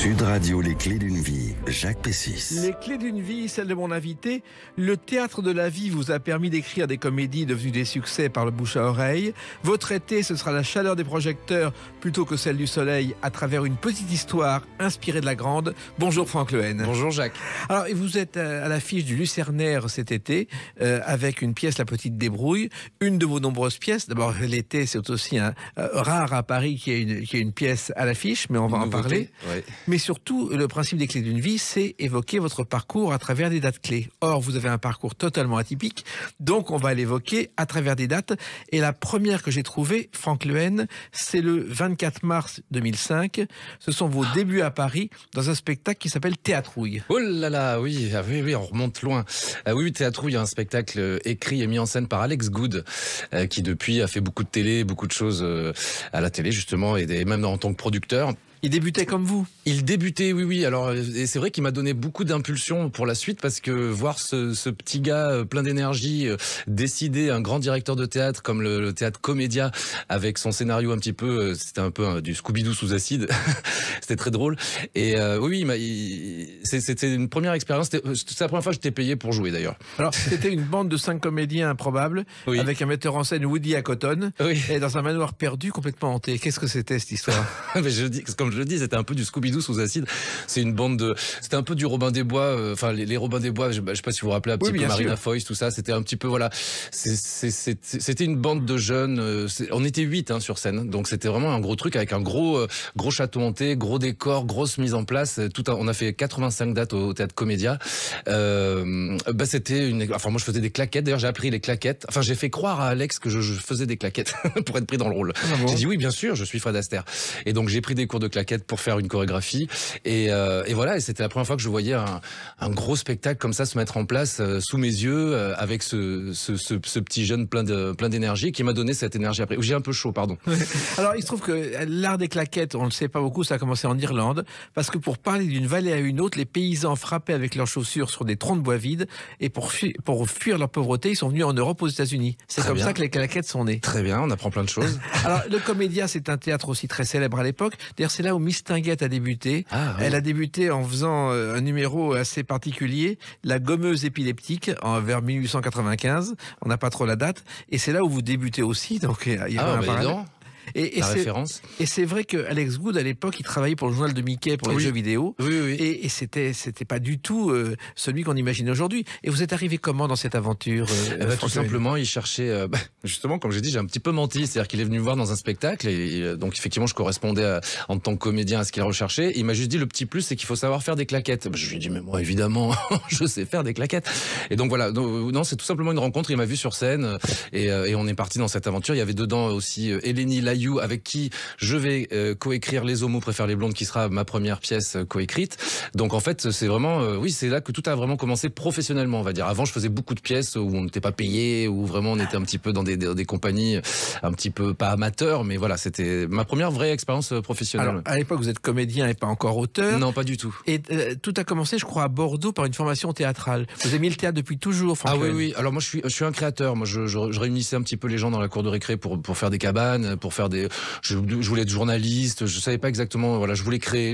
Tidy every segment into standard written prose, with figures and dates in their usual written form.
Sud Radio, les clés d'une vie, Jacques Pessis. Les clés d'une vie, celle de mon invité. Le théâtre de la vie vous a permis d'écrire des comédies devenues des succès par le bouche à oreille. Votre été, ce sera la chaleur des projecteurs plutôt que celle du soleil à travers une petite histoire inspirée de la grande. Bonjour Franck Lehen. Bonjour Jacques. Alors, vous êtes à l'affiche du Lucernaire cet été avec une pièce La Petite Débrouille, une de vos nombreuses pièces. D'abord, l'été, c'est aussi rare à Paris qu'il y ait une pièce à l'affiche, mais on va en parler. Ouais. Mais surtout, le principe des clés d'une vie, c'est évoquer votre parcours à travers des dates clés. Or, vous avez un parcours totalement atypique, donc on va l'évoquer à travers des dates. Et la première que j'ai trouvée, Franck Lehen, c'est le 24 mars 2005. Ce sont vos débuts à Paris dans un spectacle qui s'appelle Théâtrouille. Oh là là, oui, on remonte loin. Oui, Théâtrouille, un spectacle écrit et mis en scène par Alex Good, qui depuis a fait beaucoup de télé, beaucoup de choses à la télé justement, et même en tant que producteur. Il débutait comme vous. Il débutait, oui. Alors, et c'est vrai qu'il m'a donné beaucoup d'impulsion pour la suite, parce que voir ce petit gars plein d'énergie décider un grand directeur de théâtre comme le théâtre Comédia, avec son scénario un petit peu, c'était un peu du Scooby-Doo sous acide. C'était très drôle. Et c'était une première expérience. C'était la première fois que j'étais payé pour jouer d'ailleurs. Alors, c'était une bande de 5 comédiens improbables, oui, avec un metteur en scène, Woody Accoton, oui, et dans un manoir perdu complètement hanté. Qu'est-ce que c'était cette histoire? Mais comme je le dis, c'était un peu du Scooby-Doo sous acide. C'est une bande de, c'était un peu du Robin des Bois, enfin les Robins des Bois, je sais pas si vous vous rappelez un petit peu Marina Foïs, tout ça, c'était un petit peu, voilà, c'était une bande de jeunes, on était 8 sur scène, donc c'était vraiment un gros truc avec un gros château hanté, gros décor, grosse mise en place, on a fait 85 dates au théâtre Comédia. C'était enfin moi je faisais des claquettes, d'ailleurs j'ai appris les claquettes, enfin j'ai fait croire à Alex que je faisais des claquettes pour être pris dans le rôle. Ah bon? J'ai dit oui bien sûr, je suis Fred Astaire, et donc j'ai pris des cours de claquettes pour faire une chorégraphie, et voilà, et c'était la première fois que je voyais un gros spectacle comme ça se mettre en place sous mes yeux, avec ce petit jeune plein d'énergie qui m'a donné cette énergie après. J'ai un peu chaud, pardon. Alors il se trouve que l'art des claquettes, on ne le sait pas beaucoup, ça a commencé en Irlande, parce que pour parler d'une vallée à une autre, les paysans frappaient avec leurs chaussures sur des troncs de bois vides, et pour fuir leur pauvreté, ils sont venus en Europe, aux États-Unis. C'est comme ça que les claquettes sont nées. Très bien, on apprend plein de choses. Alors le Comédia, c'est un théâtre aussi très célèbre à l'époque. D'ailleurs, c'est là où Miss Tinguette a débuté. Ah, oui. Elle a débuté en faisant un numéro assez particulier, La Gommeuse épileptique, vers 1895. On n'a pas trop la date. Et c'est là où vous débutez aussi. Donc il y a un parallèle. La référence. Et c'est vrai que Alex Good, à l'époque, il travaillait pour le journal de Mickey, pour les jeux vidéo. Oui. Et c'était pas du tout celui qu'on imagine aujourd'hui. Et vous êtes arrivé comment dans cette aventure tout simplement, il cherchait... justement, comme j'ai dit, j'ai un petit peu menti. C'est-à-dire qu'il est venu me voir dans un spectacle. Et donc, effectivement, je correspondais en tant que comédien à ce qu'il recherchait. Et il m'a juste dit, le petit plus, c'est qu'il faut savoir faire des claquettes. Je lui ai dit, mais moi, évidemment, je sais faire des claquettes. Et donc, voilà. Non, c'est tout simplement une rencontre. Il m'a vu sur scène. Et on est parti dans cette aventure. Il y avait dedans aussi Eleni Layou, avec qui je vais coécrire Les Homos préfèrent les blondes, qui sera ma première pièce coécrite. Donc en fait, c'est vraiment, c'est là que tout a vraiment commencé professionnellement, on va dire. Avant, je faisais beaucoup de pièces où on n'était pas payé, où vraiment on était un petit peu dans des compagnies un petit peu pas amateurs, mais voilà, c'était ma première vraie expérience professionnelle. Alors, à l'époque, vous êtes comédien et pas encore auteur. Non, pas du tout. Et tout a commencé, je crois, à Bordeaux par une formation théâtrale. Vous aimez le théâtre depuis toujours, Franck Lehen? Oui. Alors moi, je suis un créateur. Moi, je réunissais un petit peu les gens dans la cour de récré pour faire des cabanes, pour faire je voulais être journaliste, je savais pas exactement, voilà, je voulais créer,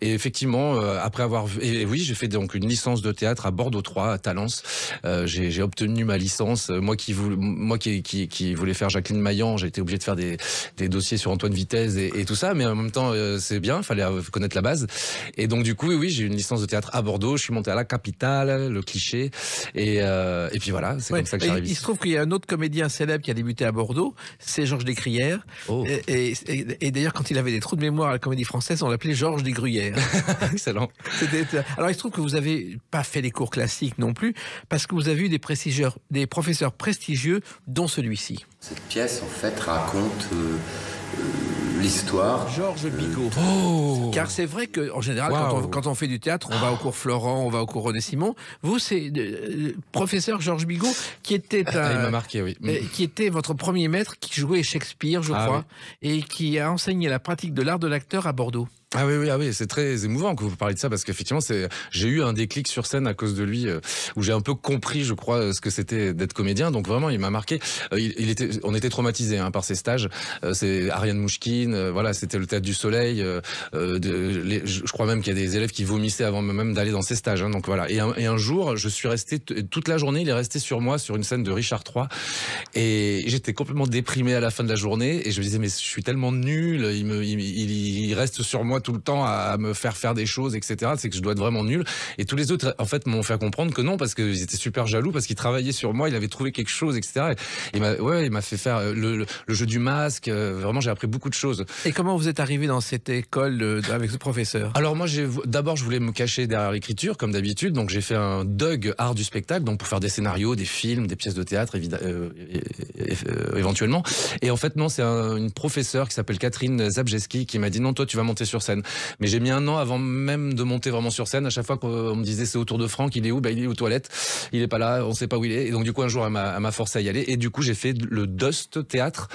et effectivement, après avoir, oui, j'ai fait donc une licence de théâtre à Bordeaux 3, à Talence. J'ai obtenu ma licence. Moi qui voulais faire Jacqueline Maillan, j'ai été obligé de faire des dossiers sur Antoine Vitesse et tout ça, mais en même temps, c'est bien, il fallait connaître la base. Et donc du coup, oui, j'ai une licence de théâtre à Bordeaux. Je suis monté à la Capitale, le Cliché, et puis voilà, c'est comme ça que j'arrive. Il se trouve qu'il y a un autre comédien célèbre qui a débuté à Bordeaux, c'est Georges Descrières. Oh. Et d'ailleurs, quand il avait des trous de mémoire à la Comédie Française, on l'appelait Georges des Gruyères. Excellent. Alors, il se trouve que vous n'avez pas fait les cours classiques non plus, parce que vous avez eu des professeurs prestigieux, dont celui-ci. Cette pièce, en fait, raconte l'histoire. Georges Bigot. Car c'est vrai qu'en général, quand on fait du théâtre, on va au cours Florent, on va au cours René Simon. Vous, c'est professeur Georges Bigot, qui était il m'a marqué, oui. Qui était votre premier maître, qui jouait Shakespeare, je crois, et qui a enseigné la pratique de l'art de l'acteur à Bordeaux. Ah oui, ah oui, c'est très émouvant que vous parliez de ça parce qu'effectivement, j'ai eu un déclic sur scène à cause de lui où j'ai un peu compris, je crois, ce que c'était d'être comédien. Donc vraiment, il m'a marqué. On était traumatisés par ces stages. C'est Ariane Mouchkine, voilà, c'était le Théâtre du Soleil. Je crois même qu'il y a des élèves qui vomissaient avant même d'aller dans ces stages. Donc voilà. Et un jour, je suis resté toute la journée. Il est resté sur moi sur une scène de Richard III et j'étais complètement déprimé à la fin de la journée et je me disais mais je suis tellement nul. Il reste sur moi tout le temps à me faire des choses, etc. C'est que je dois être vraiment nul. Et tous les autres, en fait, m'ont fait comprendre que non, parce qu'ils étaient super jaloux, parce qu'ils travaillaient sur moi, il avait trouvé quelque chose, etc. Et il m'a fait faire le jeu du masque. Vraiment, j'ai appris beaucoup de choses. Et comment vous êtes arrivé dans cette école avec ce professeur? Alors moi, d'abord, je voulais me cacher derrière l'écriture, comme d'habitude. Donc j'ai fait un DUG art du spectacle, donc pour faire des scénarios, des films, des pièces de théâtre, éventuellement. Et en fait, non, c'est une professeure qui s'appelle Catherine Zabjeski qui m'a dit non, toi, tu vas monter sur scène. Mais j'ai mis un an avant même de monter vraiment sur scène. À chaque fois qu'on me disait c'est au tour de Franck, il est où? Il est aux toilettes, il est pas là, on sait pas où il est. Et donc du coup un jour elle m'a forcé à y aller. Et du coup j'ai fait le DOST théâtre,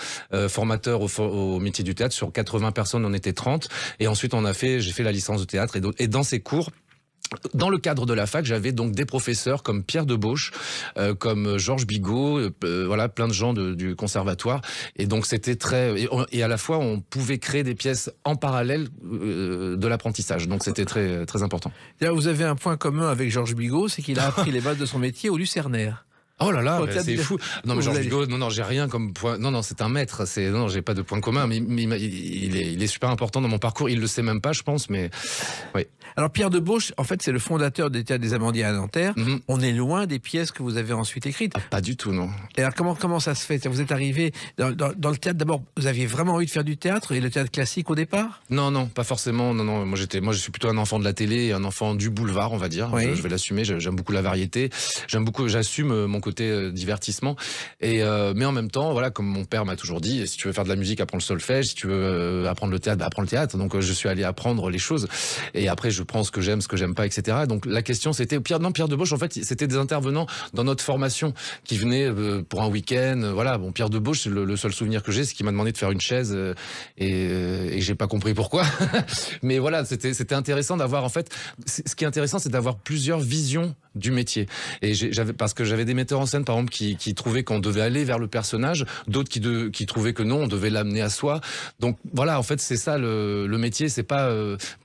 formateur au métier du théâtre. Sur 80 personnes, on était 30. Et ensuite j'ai fait la licence de théâtre. Et dans ces cours, dans le cadre de la fac, j'avais donc des professeurs comme Pierre Debauche, comme Georges Bigot, voilà, plein de gens du conservatoire. Et donc c'était et à la fois on pouvait créer des pièces en parallèle de l'apprentissage. Donc c'était très très important. Vous avez un point commun avec Georges Bigot, c'est qu'il a appris les bases de son métier au Lucernaire. Oh là là, c'est fou. Non mais Georges Bigot, non, j'ai rien comme point. Non, c'est un maître. Non, j'ai pas de point commun. Mais il est super important dans mon parcours. Il le sait même pas, je pense. Mais oui. Alors Pierre Debauche, en fait, c'est le fondateur des Théâtres des Amandiers à Nanterre. On est loin des pièces que vous avez ensuite écrites. Pas du tout, non. Et alors comment ça se fait? Vous êtes arrivé dans le théâtre. D'abord, vous aviez vraiment envie de faire du théâtre et le théâtre classique au départ? Non, pas forcément. Non. Moi, je suis plutôt un enfant de la télé, un enfant du boulevard, on va dire. Oui. Je vais l'assumer. J'aime beaucoup la variété. J'assume mon côté divertissement. Mais en même temps, voilà, comme mon père m'a toujours dit, si tu veux faire de la musique, apprends le solfège. Si tu veux apprendre le théâtre, apprends le théâtre. Donc je suis allé apprendre les choses. Et après, je prends ce que j'aime pas, etc. Donc la question c'était Pierre Debauche, en fait c'était des intervenants dans notre formation qui venaient pour un week-end. Voilà, bon, Pierre Debauche, le seul souvenir que j'ai, c'est qu'il m'a demandé de faire une chaise et j'ai pas compris pourquoi. Mais voilà, c'était intéressant d'avoir, en fait, ce qui est intéressant, c'est d'avoir plusieurs visions du métier. Et parce que j'avais des metteurs en scène, par exemple, qui trouvaient qu'on devait aller vers le personnage, d'autres qui trouvaient que non, on devait l'amener à soi. Donc voilà, en fait, c'est ça le métier. C'est pas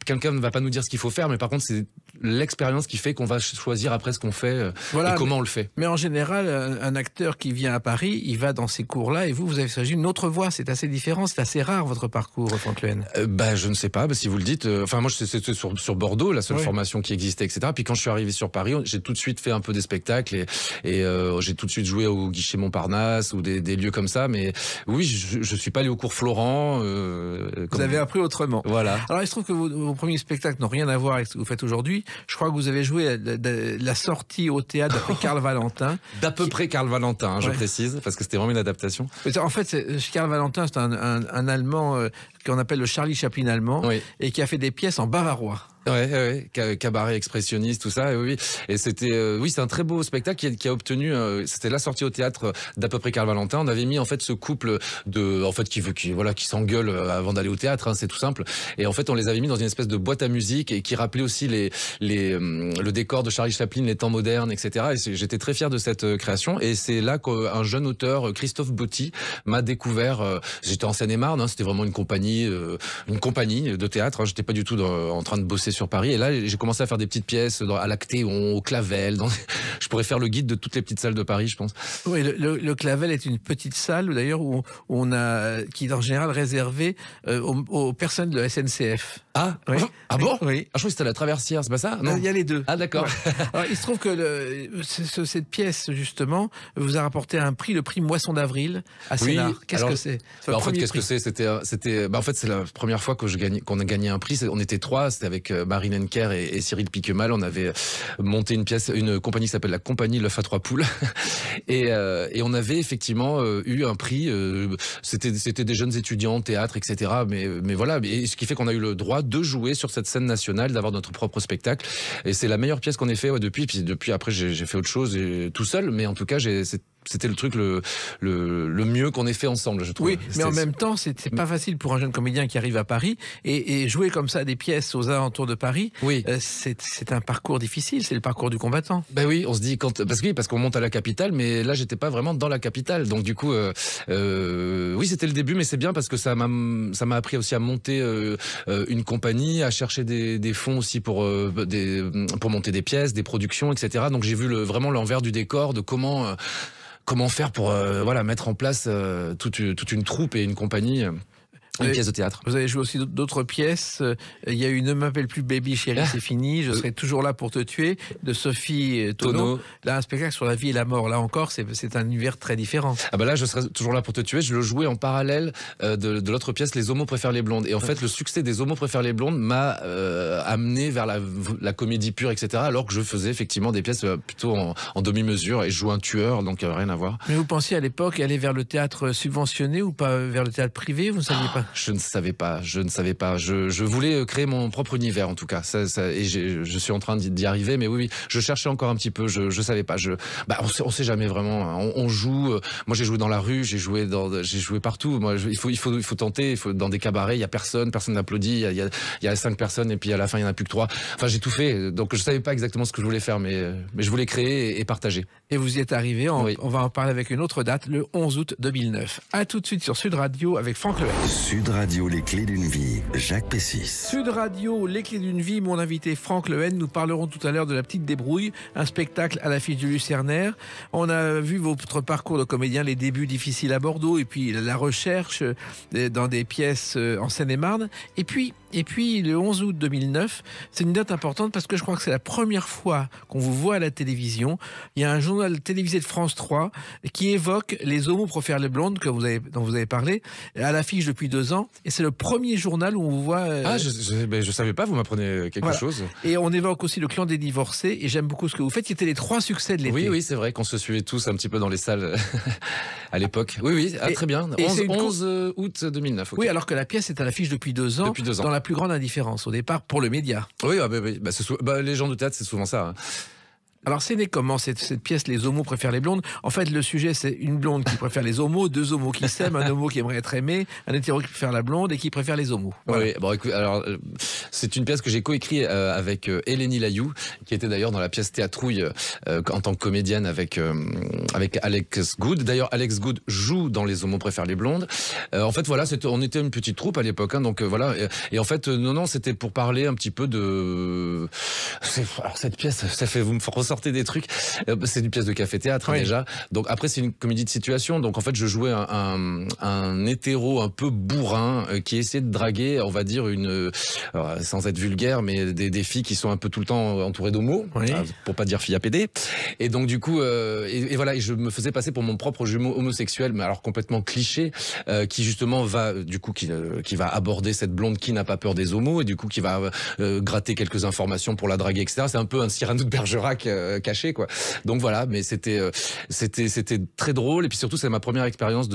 quelqu'un ne va pas nous dire ce qu'il faut faire, mais par contre, c'est l'expérience qui fait qu'on va choisir après ce qu'on fait et comment on le fait. Mais en général, un acteur qui vient à Paris, il va dans ces cours-là et vous avez choisi une autre voie. C'est assez différent, c'est assez rare votre parcours, Franck Luen. Je ne sais pas, si vous le dites. Enfin, moi, c'était sur Bordeaux, la seule formation qui existait, etc. Puis quand je suis arrivé sur Paris, j'ai tout de suite fait un peu des spectacles et j'ai tout de suite joué au Guichet Montparnasse ou des lieux comme ça. Mais oui, je suis pas allé au cours Florent. Vous avez appris autrement. Voilà. Alors, il se trouve que vos premiers spectacles n'ont rien à voir avec ce que vous faites aujourd'hui. Je crois que vous avez joué la sortie au théâtre d'après Karl Valentin. D'à peu près Karl Valentin, je précise, parce que c'était vraiment une adaptation. En fait, Karl Valentin, c'est un Allemand qu'on appelle le Charlie Chaplin allemand et qui a fait des pièces en bavarois. Ouais, cabaret expressionniste, tout ça. Oui. Et c'était, c'est un très beau spectacle qui a obtenu. C'était la sortie au théâtre d'à peu près Karl Valentin. On avait mis en fait ce couple qui s'engueule avant d'aller au théâtre. C'est tout simple. Et en fait, on les avait mis dans une espèce de boîte à musique et qui rappelait aussi le décor de Charlie Chaplin, les temps modernes, etc. Et j'étais très fier de cette création. Et c'est là qu'un jeune auteur, Christophe Botti, m'a découvert. J'étais en Seine-et-Marne. C'était vraiment une compagnie de théâtre. J'étais pas du tout en train de bosser sur Paris, et là j'ai commencé à faire des petites pièces à l'Actéon, au Clavel. Je pourrais faire le guide de toutes les petites salles de Paris, je pense. Oui, le Clavel est une petite salle d'ailleurs qui est en général réservée aux personnes de la SNCF. Ah, oui. Ah bon? Oui. Je crois que c'était la Traversière, c'est pas ça? Non. Il y a les deux. Ah d'accord. Ouais. Alors, il se trouve que cette pièce justement vous a rapporté un prix, le prix Moisson d'Avril à Sénart. Qu'est-ce que c'est? En fait, qu'est-ce que c'est? En fait, c'est la première fois qu'on a gagné un prix. On était trois, c'était avec Marine Henker et Cyril Piquemal. On avait monté une compagnie qui s'appelle la Compagnie L'œuf à trois poules. et on avait effectivement eu un prix. C'était des jeunes étudiants, théâtre, etc. Mais voilà. Et ce qui fait qu'on a eu le droit de jouer sur cette scène nationale, d'avoir notre propre spectacle. Et c'est la meilleure pièce qu'on ait fait depuis. Puis depuis, après, j'ai fait autre chose tout seul. Mais en tout cas, c'était le truc le mieux qu'on ait fait ensemble, je trouve. Oui, mais en même temps, c'est pas facile pour un jeune comédien qui arrive à Paris et jouer comme ça des pièces aux alentours de Paris. Oui. C'est un parcours difficile, c'est le parcours du combattant. Ben oui, on se dit parce qu'on monte à la capitale, mais là j'étais pas vraiment dans la capitale, donc du coup, oui, c'était le début, mais c'est bien parce que ça m'a appris aussi à monter une compagnie, à chercher des fonds aussi pour monter des pièces, des productions, etc. Donc j'ai vu vraiment l'envers du décor de comment faire pour mettre en place toute une troupe et une compagnie. Une pièce de théâtre. Vous avez joué aussi d'autres pièces. Il y a eu Ne m'appelle plus Baby Chérie, c'est fini. Je serai toujours là pour te tuer, de Sophie Tonneau. Là, un spectacle sur la vie et la mort. Là encore, c'est un univers très différent. Ah bah là, je serai toujours là pour te tuer. Je le jouais en parallèle de l'autre pièce, Les Homos préfèrent les blondes. Et en fait, le succès des Homos préfèrent les blondes m'a amené vers la comédie pure, etc. Alors que je faisais effectivement des pièces plutôt en demi-mesure et je jouais un tueur, donc rien à voir. Mais vous pensiez à l'époque aller vers le théâtre subventionné ou pas vers le théâtre privé? Vous ne saviez pas? Je ne savais pas. Je voulais créer mon propre univers, en tout cas. Et je suis en train d'y arriver, mais oui, je cherchais encore un petit peu. Je savais pas. On sait jamais vraiment. On joue. Moi, j'ai joué dans la rue, j'ai joué partout. Moi, il faut tenter. Il faut dans des cabarets. Il y a personne n'applaudit. Il y a 5 personnes et puis à la fin il y en a plus que 3. Enfin, j'ai tout fait. Donc, je savais pas exactement ce que je voulais faire, mais je voulais créer et partager. Et vous y êtes arrivé. Oui. On va en parler avec une autre date, le 11 août 2009. À tout de suite sur Sud Radio avec Franck Lehen. Sud Radio, les clés d'une vie, Jacques Pessis. Sud Radio, les clés d'une vie, mon invité Franck Lehen. Nous parlerons tout à l'heure de La Petite Débrouille, un spectacle à l'affiche du Lucernaire. On a vu votre parcours de comédien, les débuts difficiles à Bordeaux, et puis la recherche dans des pièces en Seine-et-Marne. Et puis le 11 août 2009, c'est une date importante parce que je crois que c'est la première fois qu'on vous voit à la télévision. Il y a un journal télévisé de France 3 qui évoque Les Homos préfèrent les blondes, dont vous avez parlé, à l'affiche depuis 2 ans. Et c'est le premier journal où on vous voit... je savais pas, vous m'apprenez quelque chose. Et on évoque aussi Le Clan des divorcés, et j'aime beaucoup ce que vous faites, qui étaient les 3 succès de l'été. Oui, c'est vrai qu'on se suivait tous un petit peu dans les salles à l'époque. Oui, très bien. 11 août 2009. Okay. Oui, alors que la pièce est à l'affiche depuis 2 ans. Dans la plus grande indifférence, au départ, pour le média. Oui, les gens de théâtre, c'est souvent ça. Hein. Alors, c'est né comment cette pièce, Les Homos préfèrent les blondes? En fait, le sujet, c'est une blonde qui préfère les homos, 2 homos qui s'aiment, un homo qui aimerait être aimé, un hétéro qui préfère la blonde et qui préfère les homos. Voilà. Oui, bon, écoute, alors, c'est une pièce que j'ai coécrit avec Hélénie Layou, qui était d'ailleurs dans la pièce Théâtrouille en tant que comédienne avec Alex Good. D'ailleurs, Alex Good joue dans Les Homos préfèrent les blondes. En fait, voilà, on était une petite troupe à l'époque, hein, donc voilà. Et en fait, non, c'était pour parler un petit peu de... Alors, cette pièce, vous me ressortez des trucs. C'est une pièce de café-théâtre déjà. Donc après, c'est une comédie de situation. Donc en fait, je jouais un hétéro un peu bourrin qui essayait de draguer, on va dire, sans être vulgaire, mais des filles qui sont un peu tout le temps entourées d'homos, pour pas dire filles à pédé. Et donc du coup, et voilà, et je me faisais passer pour mon propre jumeau homosexuel, mais alors complètement cliché, qui justement qui va aborder cette blonde qui n'a pas peur des homos et du coup qui va gratter quelques informations pour la draguer, etc. C'est un peu un Cyrano de Bergerac caché, quoi. Donc voilà, mais c'était très drôle et puis surtout c'est ma première expérience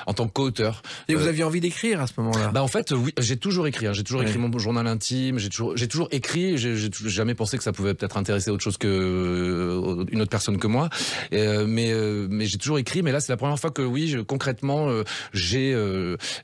en tant que co-auteur. Et vous aviez envie d'écrire à ce moment-là? En fait, oui, j'ai toujours écrit. J'ai toujours écrit mon journal intime. J'ai toujours écrit. J'ai jamais pensé que ça pouvait peut-être intéresser autre chose que une autre personne que moi. Mais j'ai toujours écrit. Mais là, c'est la première fois que concrètement, j'ai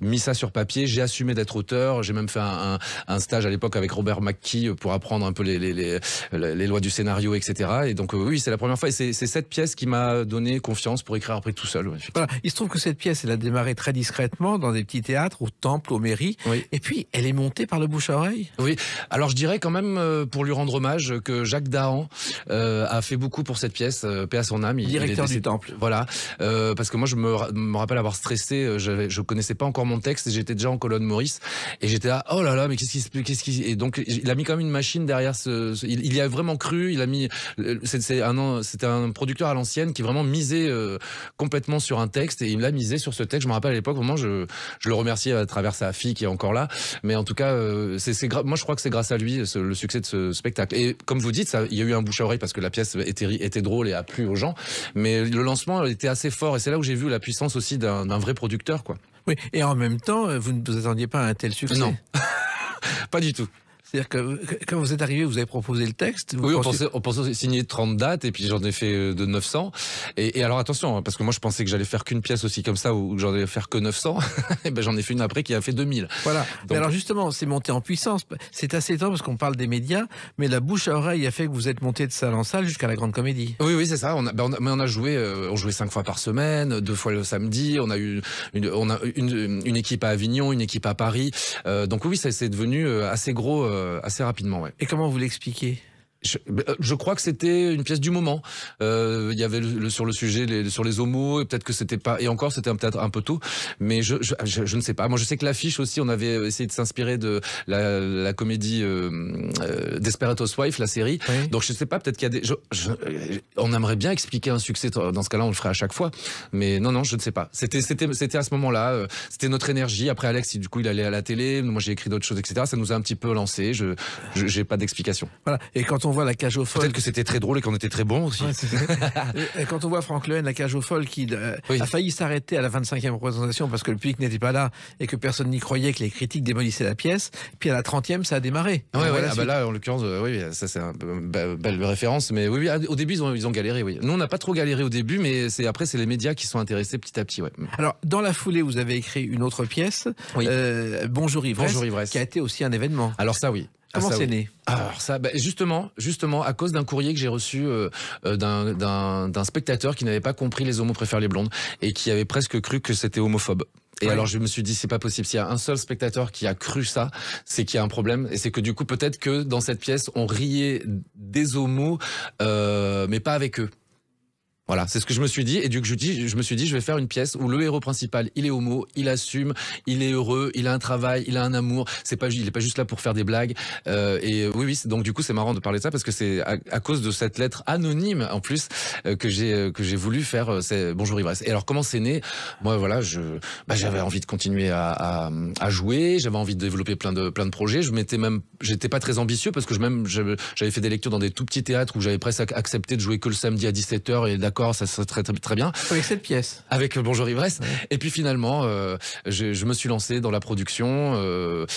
mis ça sur papier. J'ai assumé d'être auteur. J'ai même fait un stage à l'époque avec Robert McKee pour apprendre un peu les lois du scénario, etc. Et donc oui, c'est la première fois et c'est cette pièce qui m'a donné confiance pour écrire après tout seul. Voilà. Il se trouve que cette pièce, elle a démarré très discrètement dans des petits théâtres, au temple, aux mairies. Oui. Et puis, elle est montée par le bouche à oreille. Oui. Alors je dirais quand même, pour lui rendre hommage, que Jacques Dahan a fait beaucoup pour cette pièce, paix à son âme. Directeur du temple. Voilà. Parce que moi, je me rappelle avoir stressé. Je connaissais pas encore mon texte et j'étais déjà en colonne Maurice. Et j'étais là, oh là là, mais qu'est-ce qui... Et donc, il a mis quand même une machine derrière il y a vraiment cru. Il a mis... C'était un producteur à l'ancienne qui vraiment misait complètement sur un texte et il l'a misé sur ce texte. Je me rappelle à l'époque, vraiment, je le remercie à travers sa fille qui est encore là. Mais en tout cas, moi je crois que c'est grâce à lui le succès de ce spectacle. Et comme vous dites, il y a eu un bouche à oreille parce que la pièce était drôle et a plu aux gens. Mais le lancement était assez fort et c'est là où j'ai vu la puissance aussi d'un vrai producteur, quoi. Oui, et en même temps, vous ne vous attendiez pas à un tel succès. Non, pas du tout. C'est-à-dire que quand vous êtes arrivé, vous avez proposé le texte. Oui, on pensait signer 30 dates et puis j'en ai fait de 900. Et alors attention, hein, parce que moi je pensais que j'allais faire qu'une pièce aussi comme ça ou que j'en allais faire que 900. Et ben j'en ai fait une après qui a fait 2000. Voilà. Donc... Mais alors justement, c'est monté en puissance. C'est assez étonnant parce qu'on parle des médias, mais la bouche à oreille a fait que vous êtes monté de salle en salle jusqu'à la Grande Comédie. Oui, c'est ça. On a joué, on jouait 5 fois par semaine, 2 fois le samedi. On a eu une équipe à Avignon, une équipe à Paris. Donc oui, ça c'est devenu assez gros, assez rapidement. Ouais. Et comment vous l'expliquez ? Je crois que c'était une pièce du moment. Il y avait sur le sujet, sur les homos, et peut-être que c'était pas, et encore c'était peut-être un peu tôt, mais je ne sais pas. Moi, je sais que l'affiche aussi, on avait essayé de s'inspirer de la comédie Desperate Housewives, la série. Oui. Donc je sais pas, peut-être qu'il y a on aimerait bien expliquer un succès. Dans ce cas-là, on le ferait à chaque fois. Mais non, je ne sais pas. C'était à ce moment-là. C'était notre énergie. Après Alex, du coup, il allait à la télé. Moi, j'ai écrit d'autres choses, etc. Ça nous a un petit peu lancé. J'ai pas d'explication. Voilà. Et quand on voit la cage aux folles... Peut-être que c'était très drôle et qu'on était très bons aussi. Ouais, et quand on voit Franck Lehen, la cage aux folles, qui a failli s'arrêter à la 25e représentation parce que le public n'était pas là et que personne n'y croyait, que les critiques démolissaient la pièce, puis à la 30e, ça a démarré. Là, en l'occurrence, oui, ça c'est une belle référence. Mais oui, au début, ils ont galéré. Oui. Nous, on n'a pas trop galéré au début, mais après, c'est les médias qui sont intéressés petit à petit. Ouais. Alors, dans la foulée, vous avez écrit une autre pièce, Bonjour Ivresse, qui a été aussi un événement. Alors ça, oui. Comment c'est né ? Alors ça, justement, à cause d'un courrier que j'ai reçu d'un spectateur qui n'avait pas compris les homos préfèrent les blondes et qui avait presque cru que c'était homophobe. Et alors je me suis dit c'est pas possible, s'il y a un seul spectateur qui a cru ça, c'est qu'il y a un problème et c'est que du coup peut-être que dans cette pièce on riait des homos mais pas avec eux. Voilà, c'est ce que je me suis dit. Et du coup, je me suis dit, je vais faire une pièce où le héros principal, il est homo, il assume, il est heureux, il a un travail, il a un amour. Il est pas juste là pour faire des blagues. Oui. Donc du coup, c'est marrant de parler de ça parce que c'est à cause de cette lettre anonyme en plus que j'ai voulu faire Bonjour Ivresse. Et alors comment c'est né ? Moi, voilà, j'avais envie de continuer à jouer, j'avais envie de développer plein de projets. J'étais pas très ambitieux parce que j'avais fait des lectures dans des tout petits théâtres où j'avais presque accepté de jouer que le samedi à 17h et d'accord. Ça serait très bien. Avec cette pièce. Avec Bonjour Ivresse. Ouais. Et puis finalement, je me suis lancé dans la production.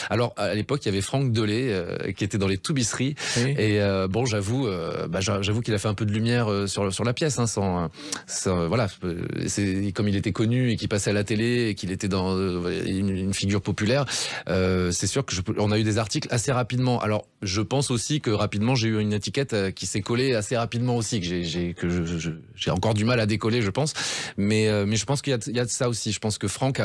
Alors à l'époque, il y avait Franck Delay qui était dans les Toubisseries. Oui. Et j'avoue qu'il a fait un peu de lumière sur la pièce. Voilà, c'est comme il était connu et qu'il passait à la télé et qu'il était dans une figure populaire. C'est sûr que on a eu des articles assez rapidement. Alors je pense aussi que rapidement j'ai eu une étiquette qui s'est collée assez rapidement aussi que j'ai encore du mal à décoller, je pense. Mais je pense qu'il y a de ça aussi. Je pense que Franck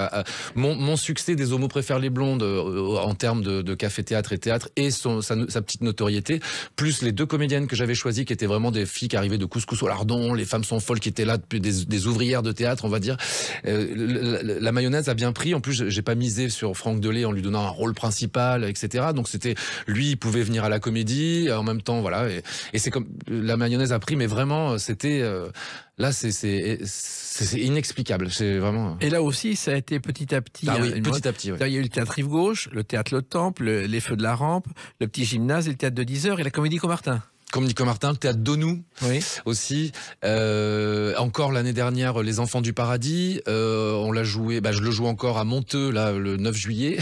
mon succès des homos préfèrent les blondes en termes de café-théâtre et théâtre et sa petite notoriété, plus les 2 comédiennes que j'avais choisies qui étaient vraiment des filles qui arrivaient de Couscous au lardon, les femmes sont folles qui étaient là depuis des ouvrières de théâtre, on va dire. La mayonnaise a bien pris. En plus, j'ai pas misé sur Franck Delay en lui donnant un rôle principal, etc. Donc c'était lui, il pouvait venir à la comédie en même temps, voilà. Et c'est comme la mayonnaise a pris, mais vraiment c'était là, c'est inexplicable. C'est vraiment. Et là aussi, ça a été petit à petit. Petit à petit. Ouais. Il y a eu le théâtre Rive Gauche, le théâtre Le Temple, les Feux de la Rampe, le Petit Gymnase, et le théâtre de 10 heures et la Comédie Comartin. Comme Nico Martin, le théâtre Donou aussi. Encore l'année dernière, Les Enfants du Paradis. On l'a joué, je le joue encore à Monteux là le 9 juillet.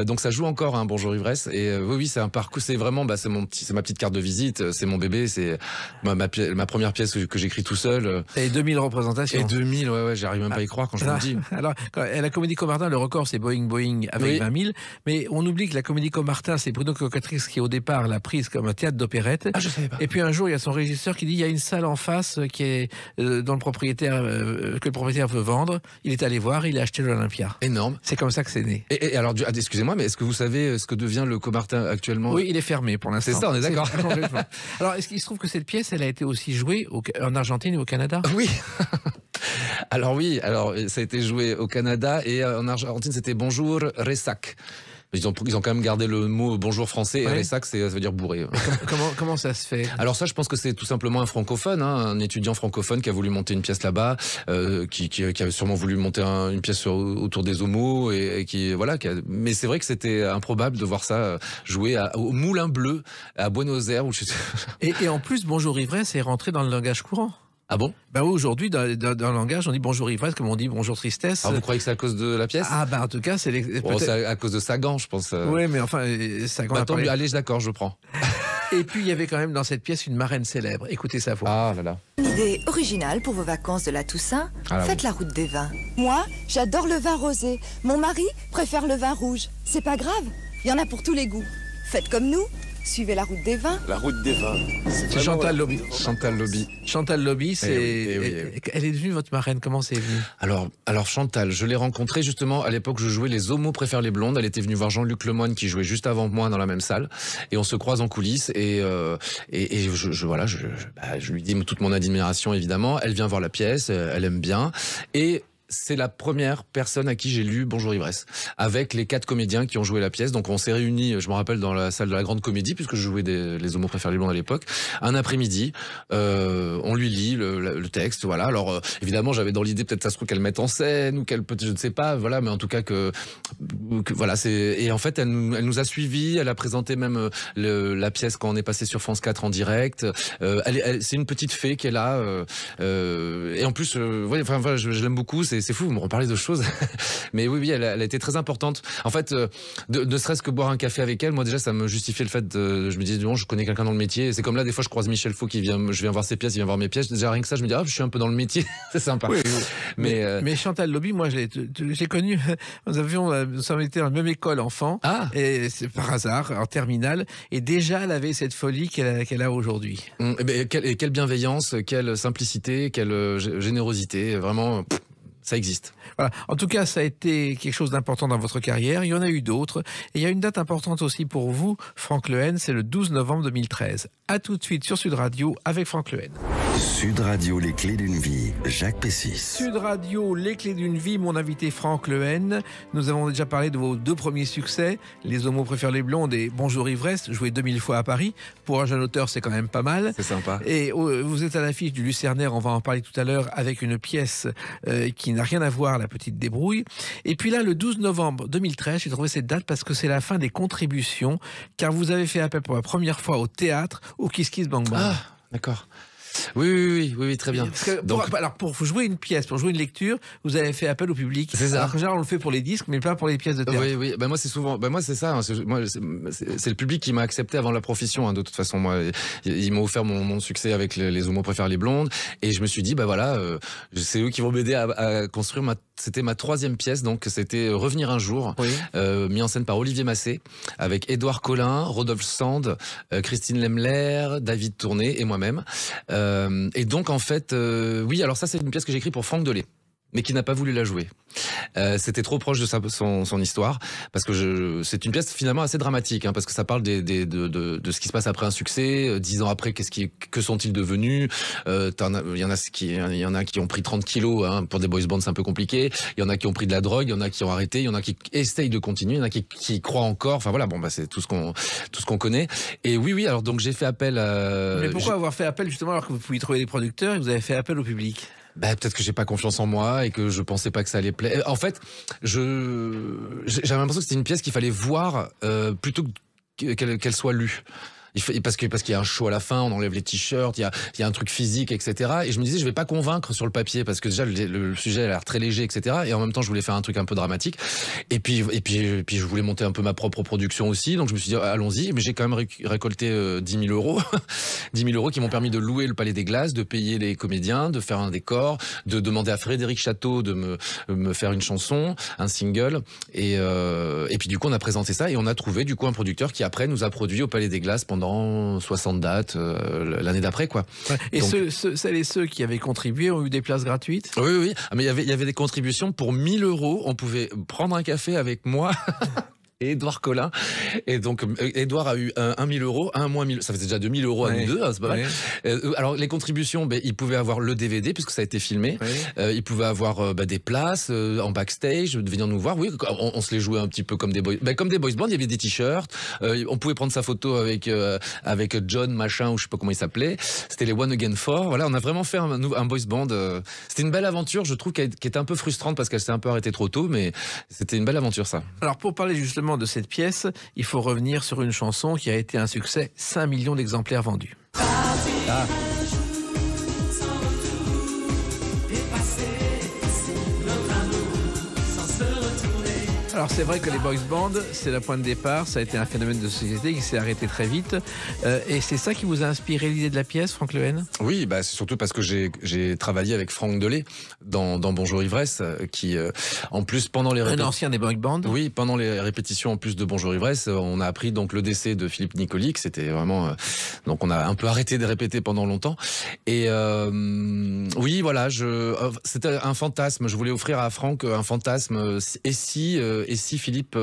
Donc ça joue encore Bonjour Ivresse. Et oui, c'est un parcours. C'est vraiment, c'est ma petite carte de visite. C'est mon bébé. C'est ma première pièce que j'écris tout seul. Et 2000 représentations. Et 2000, ouais, j'arrive même pas à y croire quand je vous le dis. Alors, à la Comédie Comartin, le record c'est Boeing avec 20 000. Mais on oublie que la Comédie Comartin, c'est Bruno Cocatrix qui au départ l'a prise comme un théâtre d'opérette. Ah, je savais pas. Et puis un jour, il y a son régisseur qui dit il y a une salle en face qui est dont le propriétaire que le propriétaire veut vendre. Il est allé voir, il a acheté l'Olympia. Énorme. C'est comme ça que c'est né. Et alors, excusez-moi, mais est-ce que vous savez ce que devient le Comartin actuellement ? Oui, il est fermé pour l'instant. C'est ça, on est d'accord. Alors, est-ce qu'il se trouve que cette pièce, elle a été aussi jouée en Argentine et au Canada ? Oui. Alors ça a été joué au Canada et en Argentine, c'était Bonjour Ressac. Ils ont quand même gardé le mot bonjour français et Ressac, ça veut dire bourré. Comment ça se fait ? Alors ça, je pense que c'est tout simplement un francophone, un étudiant francophone qui a voulu monter une pièce là-bas, qui a sûrement voulu monter une pièce autour des homos et qui voilà. Mais c'est vrai que c'était improbable de voir ça jouer au Moulin Bleu à Buenos Aires. Et en plus, Bonjour Ivresse est rentré dans le langage courant. Ah bon? Ben oui, aujourd'hui, dans le langage, on dit bonjour ivresse, comme on dit bonjour tristesse. Alors vous croyez que c'est à cause de la pièce? Ah ben en tout cas, c'est c'est à cause de Sagan, je pense. Oui, mais enfin, Sagan a parlé... Allez, d'accord, je prends. Et puis, il y avait quand même dans cette pièce une marraine célèbre. Écoutez sa voix. Ah là là. Une idée originale pour vos vacances de la Toussaint. Faites la route des vins. Moi, j'adore le vin rosé. Mon mari préfère le vin rouge. C'est pas grave, il y en a pour tous les goûts. Faites comme nous, suivez la route des vins. La route des vins. C'est Chantal Lobby. Chantal Lobby, c'est... Elle est devenue votre marraine, comment c'est venu? Alors Chantal, je l'ai rencontrée justement à l'époque où je jouais Les Homos préfèrent les blondes. Elle était venue voir Jean-Luc Lemoyne qui jouait juste avant moi dans la même salle. Et on se croise en coulisses et je lui dis toute mon admiration évidemment. Elle vient voir la pièce, elle aime bien. Et c'est la première personne à qui j'ai lu Bonjour Ivresse, avec les 4 comédiens qui ont joué la pièce. Donc on s'est réunis, je me rappelle, dans la salle de la Grande Comédie, puisque je jouais Les Homos préfèrent les blondes à l'époque, un après-midi. On lui lit le texte, voilà. Alors évidemment, j'avais dans l'idée peut-être ça se trouve qu'elle mette en scène ou qu'elle peut, je ne sais pas, voilà, mais en tout cas que voilà, et en fait elle nous a suivis, elle a présenté même la pièce quand on est passé sur France 4 en direct. C'est une petite fée qui est là, et en plus, je l'aime beaucoup. C'est fou, vous me reparlez de choses. Mais oui, elle a été très importante. En fait, ne serait-ce que boire un café avec elle, moi déjà, ça me justifiait le fait je me disais, bon, je connais quelqu'un dans le métier. C'est comme là, des fois, je croise Michel Faux je viens voir ses pièces, il vient voir mes pièces. Déjà, rien que ça, je me dis, je suis un peu dans le métier. C'est sympa. Oui. Mais Chantal Lobby, moi, j'ai connu, nous sommes été dans la même école enfant. Et c'est par hasard, en terminale. Et déjà, elle avait cette folie qu'elle a aujourd'hui. Quelle bienveillance, quelle simplicité, quelle générosité. Vraiment, ça existe. Voilà. En tout cas, ça a été quelque chose d'important dans votre carrière. Il y en a eu d'autres. Et il y a une date importante aussi pour vous, Franck Lehen, c'est le 12 novembre 2013. À tout de suite sur Sud Radio avec Franck Lehen. Sud Radio, les clés d'une vie, Jacques Pessis. Sud Radio, les clés d'une vie, mon invité Franck Lehen. Nous avons déjà parlé de vos 2 premiers succès, Les Homos préfèrent les blondes et Bonjour Ivresse, joué 2000 fois à Paris. Pour un jeune auteur, c'est quand même pas mal. C'est sympa. Et vous êtes à l'affiche du Lucernaire, on va en parler tout à l'heure, avec une pièce qui n'a rien à voir, La Petite Débrouille. Et puis là, le 12 novembre 2013, j'ai trouvé cette date parce que c'est la fin des contributions, car vous avez fait appel pour la première fois au théâtre, au Kiss Kiss Bang Bang. Ah, d'accord. Oui, très bien. Pour jouer une pièce, pour jouer une lecture, vous avez fait appel au public. C'est ça. Alors que généralement, on le fait pour les disques, mais pas pour les pièces de théâtre. Oui. Moi, c'est souvent. Moi, c'est ça. C'est le public qui m'a accepté avant la profession. De toute façon, moi, ils m'ont offert mon succès avec Les Homos préfèrent les blondes, et je me suis dit, c'est eux qui vont m'aider à construire C'était ma 3e pièce, donc c'était Revenir un jour, mis en scène par Olivier Massé, avec Édouard Collin, Rodolphe Sand, Christine Lemler, David Tourné et moi-même. Et donc en fait, alors ça c'est une pièce que j'ai écrite pour Franck Delay, mais qui n'a pas voulu la jouer. C'était trop proche de son histoire, parce que c'est une pièce finalement assez dramatique, parce que ça parle de ce qui se passe après un succès, 10 ans après, que sont-ils devenus. Il y en a qui ont pris 30 kilos, pour des boys bands c'est un peu compliqué, il y en a qui ont pris de la drogue, il y en a qui ont arrêté, il y en a qui essayent de continuer, il y en a qui croient encore, enfin voilà, c'est tout ce qu'on connaît. Et oui, alors donc j'ai fait appel à... Mais pourquoi avoir fait appel justement alors que vous pouviez trouver des producteurs et que vous avez fait appel au public? Peut-être que j'ai pas confiance en moi et que je pensais pas que ça allait plaire. En fait, j'avais l'impression que c'était une pièce qu'il fallait voir plutôt qu'elle soit lue. Parce qu'il y a un show à la fin, on enlève les t-shirts, il y a un truc physique, etc. Et je me disais, je vais pas convaincre sur le papier, parce que déjà le sujet a l'air très léger, etc. Et en même temps, je voulais faire un truc un peu dramatique. Et puis je voulais monter un peu ma propre production aussi. Donc je me suis dit, allons-y. Mais j'ai quand même récolté 10 000 euros. 10 000 euros qui m'ont permis de louer le Palais des Glaces, de payer les comédiens, de faire un décor, de demander à Frédéric Château de me faire une chanson, un single. Et puis du coup, on a présenté ça et on a trouvé du coup un producteur qui après nous a produit au Palais des Glaces pendant 60 dates l'année d'après, quoi. Et donc, celles et ceux qui avaient contribué ont eu des places gratuites? Oui. Mais il y avait des contributions pour 1 000 euros. On pouvait prendre un café avec moi. Et Édouard Collin. Et donc, Édouard a eu 1 000 euros, un mois 1000, ça faisait déjà 2 000 euros à nous deux, c'est pas mal. Alors, les contributions, il pouvait avoir le DVD, puisque ça a été filmé. Il pouvait avoir des places en backstage, venir nous voir. Oui, on se les jouait un petit peu comme des boys, comme des boys bands, il y avait des t-shirts. On pouvait prendre sa photo avec John, machin, ou je sais pas comment il s'appelait. C'était les One Again 4. Voilà, on a vraiment fait un boys band. C'était une belle aventure, je trouve, qui était un peu frustrante parce qu'elle s'est un peu arrêtée trop tôt, mais c'était une belle aventure, ça. Alors, pour parler justement de cette pièce, il faut revenir sur une chanson qui a été un succès, 5 millions d'exemplaires vendus. Alors c'est vrai que les boys bands, c'est le point de départ, ça a été un phénomène de société qui s'est arrêté très vite. Et c'est ça qui vous a inspiré l'idée de la pièce, Franck Lehen? Oui, bah, c'est surtout parce que j'ai travaillé avec Franck Delay dans Bonjour Ivresse, qui en plus pendant les un ancien des boys bands. Oui, pendant les répétitions en plus de Bonjour Ivresse, on a appris donc le décès de Philippe Nicoli, que c'était vraiment donc on a un peu arrêté de répéter pendant longtemps. Et oui, voilà, c'était un fantasme. Je voulais offrir à Franck un fantasme. Et si Philippe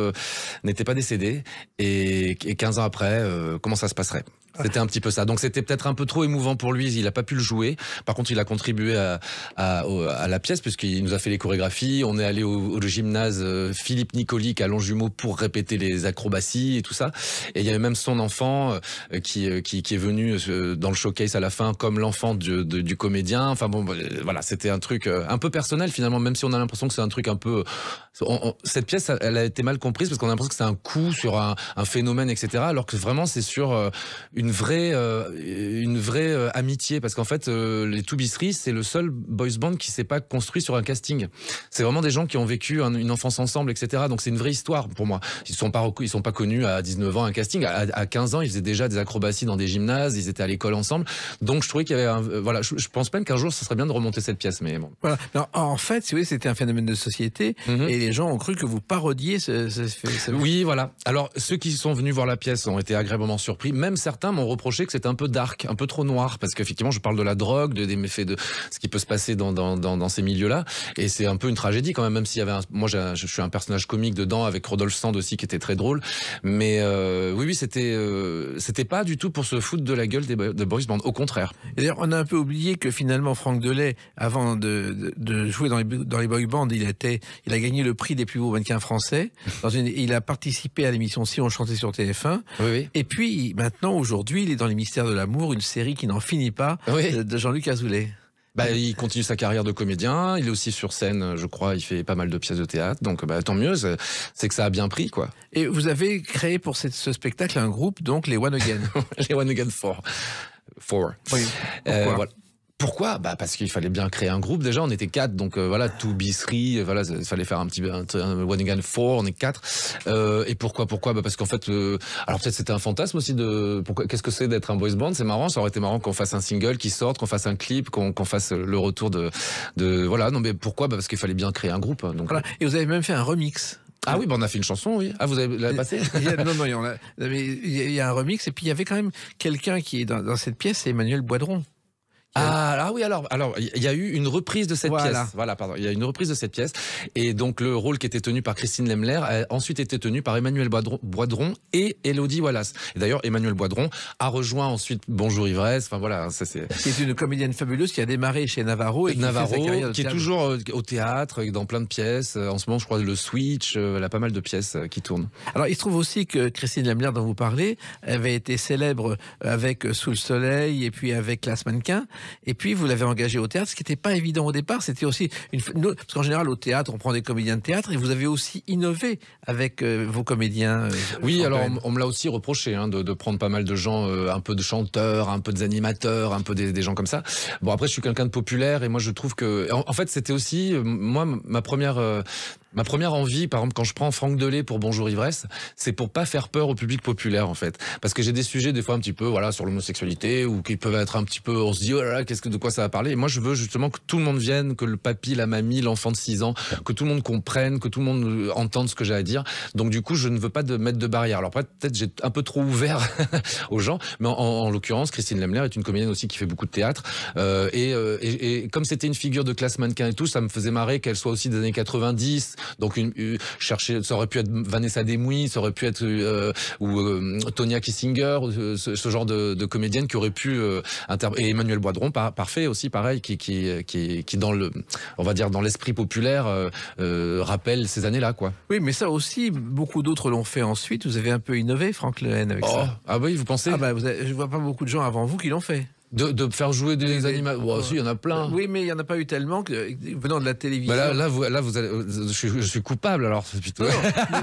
n'était pas décédé et 15 ans après, comment ça se passerait? C'était un petit peu ça. Donc c'était peut-être un peu trop émouvant pour lui. Il n'a pas pu le jouer. Par contre, il a contribué à la pièce puisqu'il nous a fait les chorégraphies. On est allé au gymnase Philippe Nicoli à Longjumeau pour répéter les acrobaties et tout ça. Et il y avait même son enfant qui est venu dans le showcase à la fin comme l'enfant du comédien. Enfin bon, voilà, c'était un truc un peu personnel finalement, même si on a l'impression que c'est un truc un peu... cette pièce, elle a été mal comprise parce qu'on a l'impression que c'est un coup sur un phénomène, etc. Alors que vraiment, c'est sur une vraie amitié, parce qu'en fait les Toubisseries, c'est le seul boys band qui s'est pas construit sur un casting. C'est vraiment des gens qui ont vécu une enfance ensemble, etc. Donc c'est une vraie histoire pour moi. Ils sont pas connus à 19 ans un casting. À 15 ans, ils faisaient déjà des acrobaties dans des gymnases, ils étaient à l'école ensemble. Donc je trouvais qu'il y avait voilà, je pense même qu'un jour ce serait bien de remonter cette pièce, mais bon. Voilà. Non, en fait, si vous voulez, c'était un phénomène de société et les gens ont cru que vous parodiez ce... Oui, voilà. Alors ceux qui sont venus voir la pièce ont été agréablement surpris. Même certains m'ont reproché que c'était un peu dark, un peu trop noir, parce qu'effectivement je parle de la drogue, des méfaits de ce qui peut se passer dans ces milieux-là, et c'est un peu une tragédie quand même s'il y avait moi je suis un personnage comique dedans avec Rodolphe Sand aussi qui était très drôle, mais oui c'était pas du tout pour se foutre de la gueule des boys band, au contraire. Et d'ailleurs on a un peu oublié que finalement Franck Delay, avant de jouer dans les boy bands, il a gagné le prix des plus beaux mannequins français. Il a participé à l'émission Si on chantait sur TF1. Oui. Et puis maintenant, aujourd'hui, il est dans Les Mystères de l'amour, une série qui n'en finit pas, de Jean-Luc Azoulay. Bah, il continue sa carrière de comédien, il est aussi sur scène, je crois, il fait pas mal de pièces de théâtre, donc tant mieux, c'est que ça a bien pris, quoi. Et vous avez créé pour ce spectacle un groupe, donc les One Again. Les One Again 4. Oui. Voilà. Pourquoi? Bah parce qu'il fallait bien créer un groupe. Déjà, on était 4, donc voilà, Toubisseries, voilà, il fallait faire un One Again 4, on est 4. Et pourquoi? Bah parce qu'en fait, alors peut-être c'était un fantasme aussi qu'est-ce que c'est d'être un boys band? C'est marrant, ça aurait été marrant qu'on fasse un single qui sorte, qu'on fasse un clip, qu'on fasse le retour de voilà. Non mais pourquoi? Bah parce qu'il fallait bien créer un groupe. Donc voilà. Et vous avez même fait un remix. Ah oui, bah on a fait une chanson, oui. Ah, vous l'avez passé? Non, il y a un remix, et puis il y avait quand même quelqu'un qui est dans cette pièce, c'est Emmanuel Boidron. Ah oui, alors il y a eu une reprise de cette pièce. Voilà, pardon. Il y a une reprise de cette pièce, et donc le rôle qui était tenu par Christine Lemler a ensuite été tenu par Emmanuel Boidron et Élodie Wallace. Et d'ailleurs, Emmanuel Boidron a rejoint ensuite Bonjour Ivresse. Enfin voilà, c'est une comédienne fabuleuse qui a démarré chez Navarro et qui est toujours au théâtre, dans plein de pièces. En ce moment, je crois le Switch, elle a pas mal de pièces qui tournent. Alors, il se trouve aussi que Christine Lemler, dont vous parlez, avait été célèbre avec Sous le soleil et puis avec Classe Mannequin. Et puis, vous l'avez engagé au théâtre, ce qui n'était pas évident au départ. C'était aussi parce qu'en général, au théâtre, on prend des comédiens de théâtre, et vous avez aussi innové avec vos comédiens. Oui, alors on me l'a aussi reproché de prendre pas mal de gens, un peu de chanteurs, un peu des animateurs, un peu des gens comme ça. Bon, après, je suis quelqu'un de populaire, et moi, je trouve que, en fait, c'était aussi moi ma première envie, par exemple, quand je prends Franck Delay pour Bonjour Ivresse, c'est pour pas faire peur au public populaire, en fait. Parce que j'ai des sujets, des fois, un petit peu, voilà, sur l'homosexualité, ou qui peuvent être un petit peu, on se dit, oh là là, de quoi ça va parler. Et moi, je veux justement que tout le monde vienne, que le papy, la mamie, l'enfant de 6 ans, que tout le monde comprenne, que tout le monde entende ce que j'ai à dire. Donc, du coup, je ne veux pas mettre de barrière. Alors, peut-être j'ai un peu trop ouvert aux gens, mais en l'occurrence, Christine Lemler est une comédienne aussi qui fait beaucoup de théâtre. Et comme c'était une figure de Classe Mannequin et tout, ça me faisait marrer qu'elle soit aussi des années 90. Donc ça aurait pu être Vanessa Demouy, ça aurait pu être Tonya Kissinger, ce genre de comédienne qui aurait pu et Emmanuel Boidron, parfait aussi, pareil, qui dans on va dire dans l'esprit populaire rappelle ces années-là, quoi. Oui, mais ça aussi, beaucoup d'autres l'ont fait ensuite. Vous avez un peu innové, Franck Lehen, avec ça. Ah oui, vous pensez? Je vois pas beaucoup de gens avant vous qui l'ont fait. De faire jouer des animaux. Oh, si, il y en a plein. Oui, mais il n'y en a pas eu tellement venant de la télévision. Bah je suis coupable alors. Plutôt.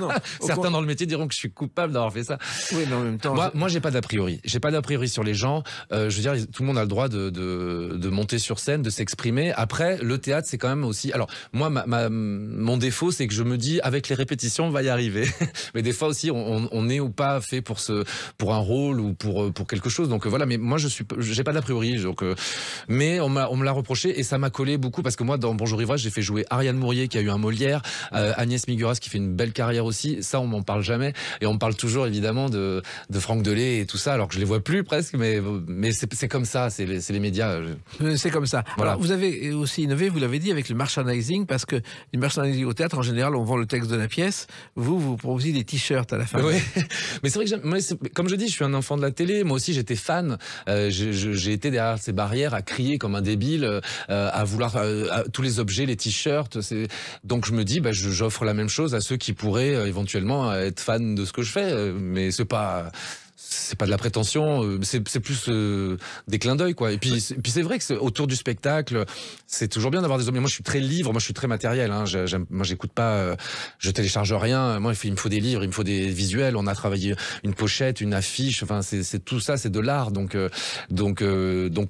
Non. Certains dans le métier diront que je suis coupable d'avoir fait ça. Oui, mais en même temps. Moi, j'ai pas d'a priori. J'ai pas d'a priori sur les gens. Je veux dire, tout le monde a le droit de monter sur scène, de s'exprimer. Après, le théâtre, c'est quand même aussi. Alors, moi, mon défaut, c'est que je me dis, avec les répétitions, on va y arriver. Mais des fois aussi, on n'est ou pas fait pour un rôle ou pour quelque chose. Donc voilà. Mais moi, j'ai pas d'a priori. Donc, mais on me l'a reproché et ça m'a collé beaucoup parce que moi, dans Bonjour Ivresse, j'ai fait jouer Ariane Mourier qui a eu un Molière, Agnès Miguras qui fait une belle carrière aussi. Ça, on m'en parle jamais et on me parle toujours évidemment de Franck Delay et tout ça, alors que je les vois plus presque. Mais c'est comme ça. C'est les médias. C'est comme ça. Voilà. Alors, vous avez aussi innové, vous l'avez dit, avec le merchandising parce que le merchandising au théâtre, en général, on vend le texte de la pièce. Vous proposez des t-shirts à la fin. Oui. Mais c'est vrai que comme je dis, je suis un enfant de la télé. Moi aussi, j'étais fan. J'ai été derrière ces barrières à crier comme un débile, à vouloir tous les objets, les t-shirts. Donc je me dis, j'offre la même chose à ceux qui pourraient éventuellement être fans de ce que je fais, mais c'est pas de la prétention, c'est plus des clins d'œil quoi. Et puis c'est vrai que autour du spectacle, c'est toujours bien d'avoir des objets. Moi je suis très livre, moi je suis très matériel. Hein. Moi j'écoute pas, je télécharge rien. Moi il me faut des livres, il me faut des visuels. On a travaillé une pochette, une affiche. Enfin c'est tout ça, c'est de l'art. Donc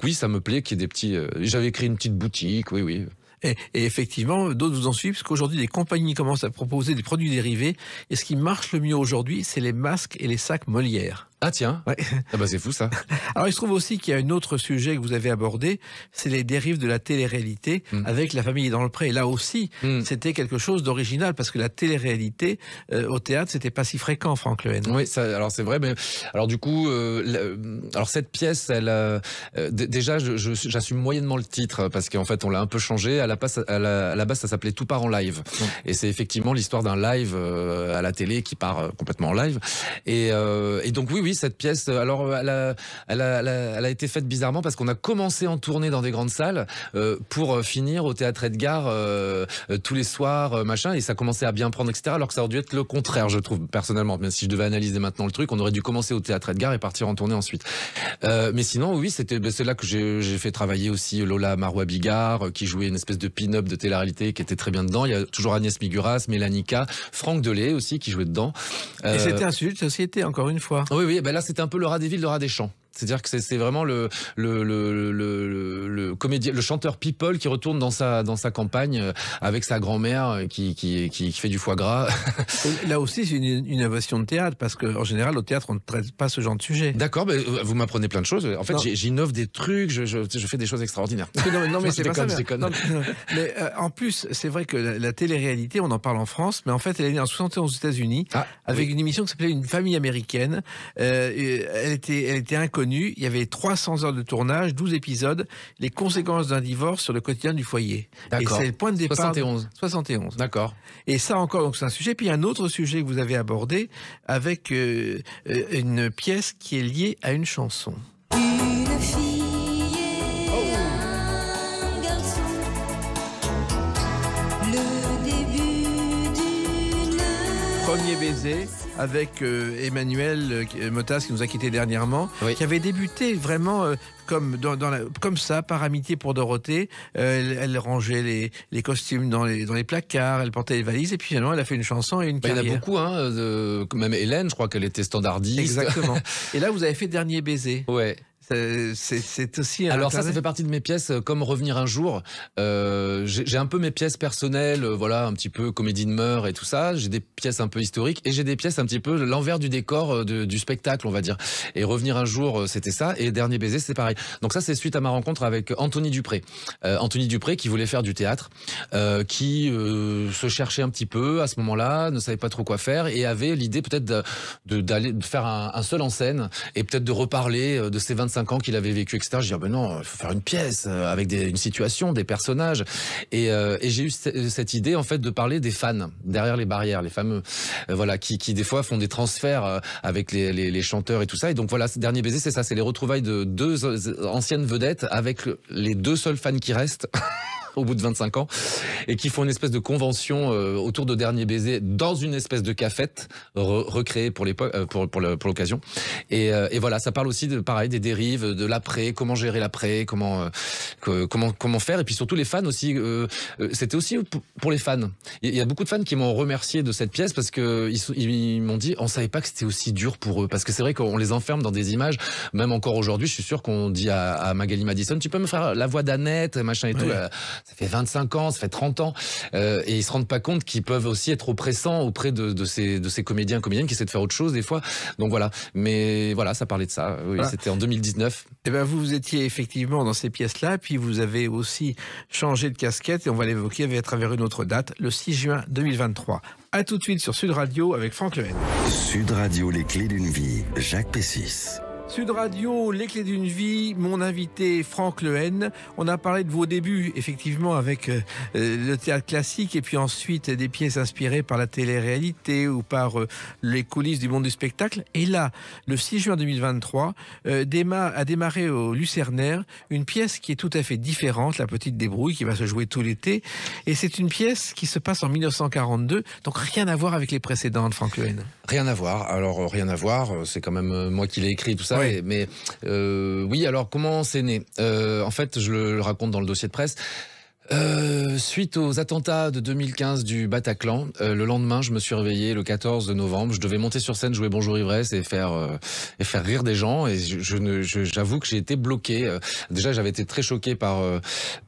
oui, ça me plaît qu'il y ait des petits. J'avais créé une petite boutique, oui. Et effectivement, d'autres vous en suivent, parce qu'aujourd'hui, les compagnies commencent à proposer des produits dérivés. Et ce qui marche le mieux aujourd'hui, c'est les masques et les sacs Molière. Ah tiens, ouais. Ah bah c'est fou ça. Alors il se trouve aussi qu'il y a un autre sujet que vous avez abordé, c'est les dérives de la télé-réalité avec La Famille dans le Pré. Et là aussi, c'était quelque chose d'original parce que la télé-réalité au théâtre, c'était pas si fréquent, Franck Lehen. Oui, alors c'est vrai, mais alors du coup, alors cette pièce, déjà, j'assume moyennement le titre parce qu'en fait, on l'a un peu changé. À la base, ça s'appelait Tout part en live, et c'est effectivement l'histoire d'un live à la télé qui part complètement en live. Et donc oui, cette pièce, alors elle a été faite bizarrement parce qu'on a commencé en tournée dans des grandes salles pour finir au Théâtre Edgar tous les soirs, machin, et ça commençait à bien prendre, etc. Alors que ça aurait dû être le contraire, je trouve, personnellement. Même si je devais analyser maintenant le truc, on aurait dû commencer au Théâtre Edgar et partir en tournée ensuite. Mais sinon, oui, c'est là que j'ai fait travailler aussi Lola Marois-Bigard, qui jouait une espèce de pin-up de télé-réalité qui était très bien dedans. Il y a toujours Agnès Miguras, Mélanica, Franck Delay aussi qui jouait dedans. Et c'était un sujet de société, encore une fois. Oui, là c'était un peu le rat des villes, le rat des champs. C'est-à-dire que c'est vraiment le comédien, le chanteur people qui retourne dans sa campagne avec sa grand-mère qui fait du foie gras. Là aussi, c'est une innovation de théâtre parce qu'en général, au théâtre, on ne traite pas ce genre de sujet. D'accord, mais vous m'apprenez plein de choses. En fait, j'innove des trucs, je fais des choses extraordinaires. Non, mais c'est pas ça. Je déconne. Mais en plus, c'est vrai que la télé-réalité, on en parle en France, mais en fait, elle est née en 71 aux États-Unis avec une émission qui s'appelait Une famille américaine. Elle était inconnue. Il y avait 300 heures de tournage, 12 épisodes, les conséquences d'un divorce sur le quotidien du foyer. D'accord. Et c'est le point de départ. 71. D'accord. Et ça encore, donc c'est un sujet. Puis il y a un autre sujet que vous avez abordé avec une pièce qui est liée à une chanson. Une fille et un garçon, le début d'une... Premier baiser avec Emmanuel Motas qui nous a quittés dernièrement, qui avait débuté vraiment comme ça, par amitié pour Dorothée. Elle rangeait les costumes dans les placards, elle portait les valises, et puis finalement elle a fait une chanson et une carrière. Il y en a beaucoup, même Hélène, je crois qu'elle était standardiste. Exactement. Et là vous avez fait Dernier baiser. Ouais. C'est aussi alors ça fait partie de mes pièces comme Revenir un jour. J'ai un peu mes pièces personnelles, voilà, un petit peu comédie de mœurs et tout ça. J'ai des pièces un peu historiques et j'ai des pièces un petit peu l'envers du décor du spectacle, on va dire. Et Revenir un jour, c'était ça, et Dernier baiser, c'est pareil. Donc ça, c'est suite à ma rencontre avec Anthony Dupré. Anthony Dupré qui voulait faire du théâtre, qui se cherchait un petit peu à ce moment-là, ne savait pas trop quoi faire et avait l'idée peut-être d'aller faire un seul en scène et peut-être de reparler de ses 25 ans qu'il avait vécu, etc. Je dis, ben non, il faut faire une pièce avec une situation, des personnages. Et j'ai eu cette idée, en fait, de parler des fans derrière les barrières, les fameux, voilà, qui des fois font des transferts avec les chanteurs et tout ça. Et donc voilà, Dernier baiser, c'est ça, c'est les retrouvailles de deux anciennes vedettes avec les deux seuls fans qui restent. au bout de 25 ans, et qui font une espèce de convention autour de Dernier Baiser dans une espèce de cafette recréée pour l'occasion. Et voilà, ça parle aussi pareil des dérives, de l'après, comment gérer l'après, comment faire, et puis surtout les fans aussi. C'était aussi pour les fans. Il y a beaucoup de fans qui m'ont remercié de cette pièce parce que ils m'ont dit on savait pas que c'était aussi dur pour eux, parce que c'est vrai qu'on les enferme dans des images. Même encore aujourd'hui, je suis sûr qu'on dit à Magali Madison, tu peux me faire la voix d'Annette, machin et tout. Ça fait 25 ans, ça fait 30 ans, et ils se rendent pas compte qu'ils peuvent aussi être oppressants auprès de ces comédiens, comédiennes qui essaient de faire autre chose des fois. Donc voilà. Mais voilà, ça parlait de ça. Oui, voilà. C'était en 2019. Et ben vous étiez effectivement dans ces pièces-là, puis vous avez aussi changé de casquette, et on va l'évoquer à travers une autre date, le 6 juin 2023. À tout de suite sur Sud Radio avec Franck Lehen. Sud Radio, les clés d'une vie, Jacques Pessis. Sud Radio, les clés d'une vie, mon invité Franck Lehen. On a parlé de vos débuts, effectivement, avec le théâtre classique, et puis ensuite des pièces inspirées par la télé-réalité ou par les coulisses du monde du spectacle. Et là, le 6 juin 2023, a démarré au Lucernaire une pièce qui est tout à fait différente, La Petite Débrouille, qui va se jouer tout l'été. Et c'est une pièce qui se passe en 1942, donc rien à voir avec les précédentes, Franck Lehen. Rien à voir. Alors, rien à voir. C'est quand même moi qui l'ai écrit, tout ça. Oui. Mais oui, alors comment c'est né ? En fait, je le raconte dans le dossier de presse. Suite aux attentats de 2015 du Bataclan, le lendemain, je me suis réveillé le 14 novembre. Je devais monter sur scène, jouer Bonjour Ivresse et faire rire des gens. Et j'avoue que j'ai été bloqué. Déjà, j'avais été très choqué par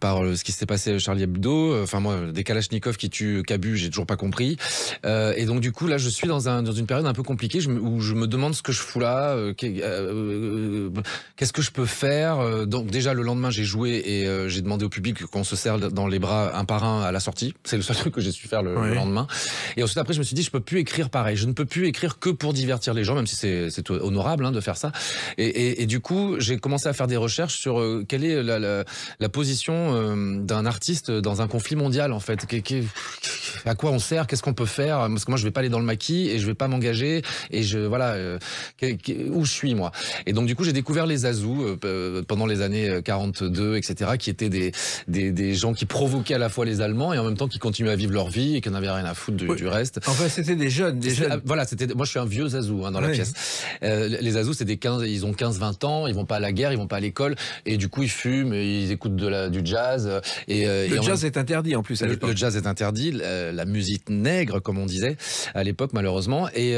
ce qui s'était passé à Charlie Hebdo. Enfin, moi, des Kalachnikov qui tuent Cabu, j'ai toujours pas compris. Et donc, du coup, là, je suis dans une période un peu compliquée où je me demande ce que je fous là. Qu'est-ce que je peux faire ? Donc, déjà, le lendemain, j'ai joué et j'ai demandé au public qu'on se serre dans les bras un par un à la sortie. C'est le seul truc que j'ai su faire le lendemain. Et ensuite après je me suis dit je peux plus écrire pareil. Je ne peux plus écrire que pour divertir les gens, même si c'est honorable de faire ça. Et du coup j'ai commencé à faire des recherches sur quelle est la position d'un artiste dans un conflit mondial en fait. À quoi on sert, qu'est-ce qu'on peut faire, parce que moi je vais pas aller dans le maquis et je vais pas m'engager et où je suis moi. Et donc du coup j'ai découvert les Azous pendant les années 42 etc. qui étaient des gens qui provoquaient à la fois les Allemands et en même temps qui continuaient à vivre leur vie et qui n'avaient rien à foutre du reste. Enfin c'était des jeunes. Voilà, moi je suis un vieux Zazou dans la pièce. Les Azous c'est ils ont 15-20 ans, ils vont pas à la guerre, ils vont pas à l'école et du coup ils fument, ils écoutent du jazz. Le jazz est interdit en plus à l'époque. Le jazz est interdit, la musique nègre comme on disait à l'époque malheureusement et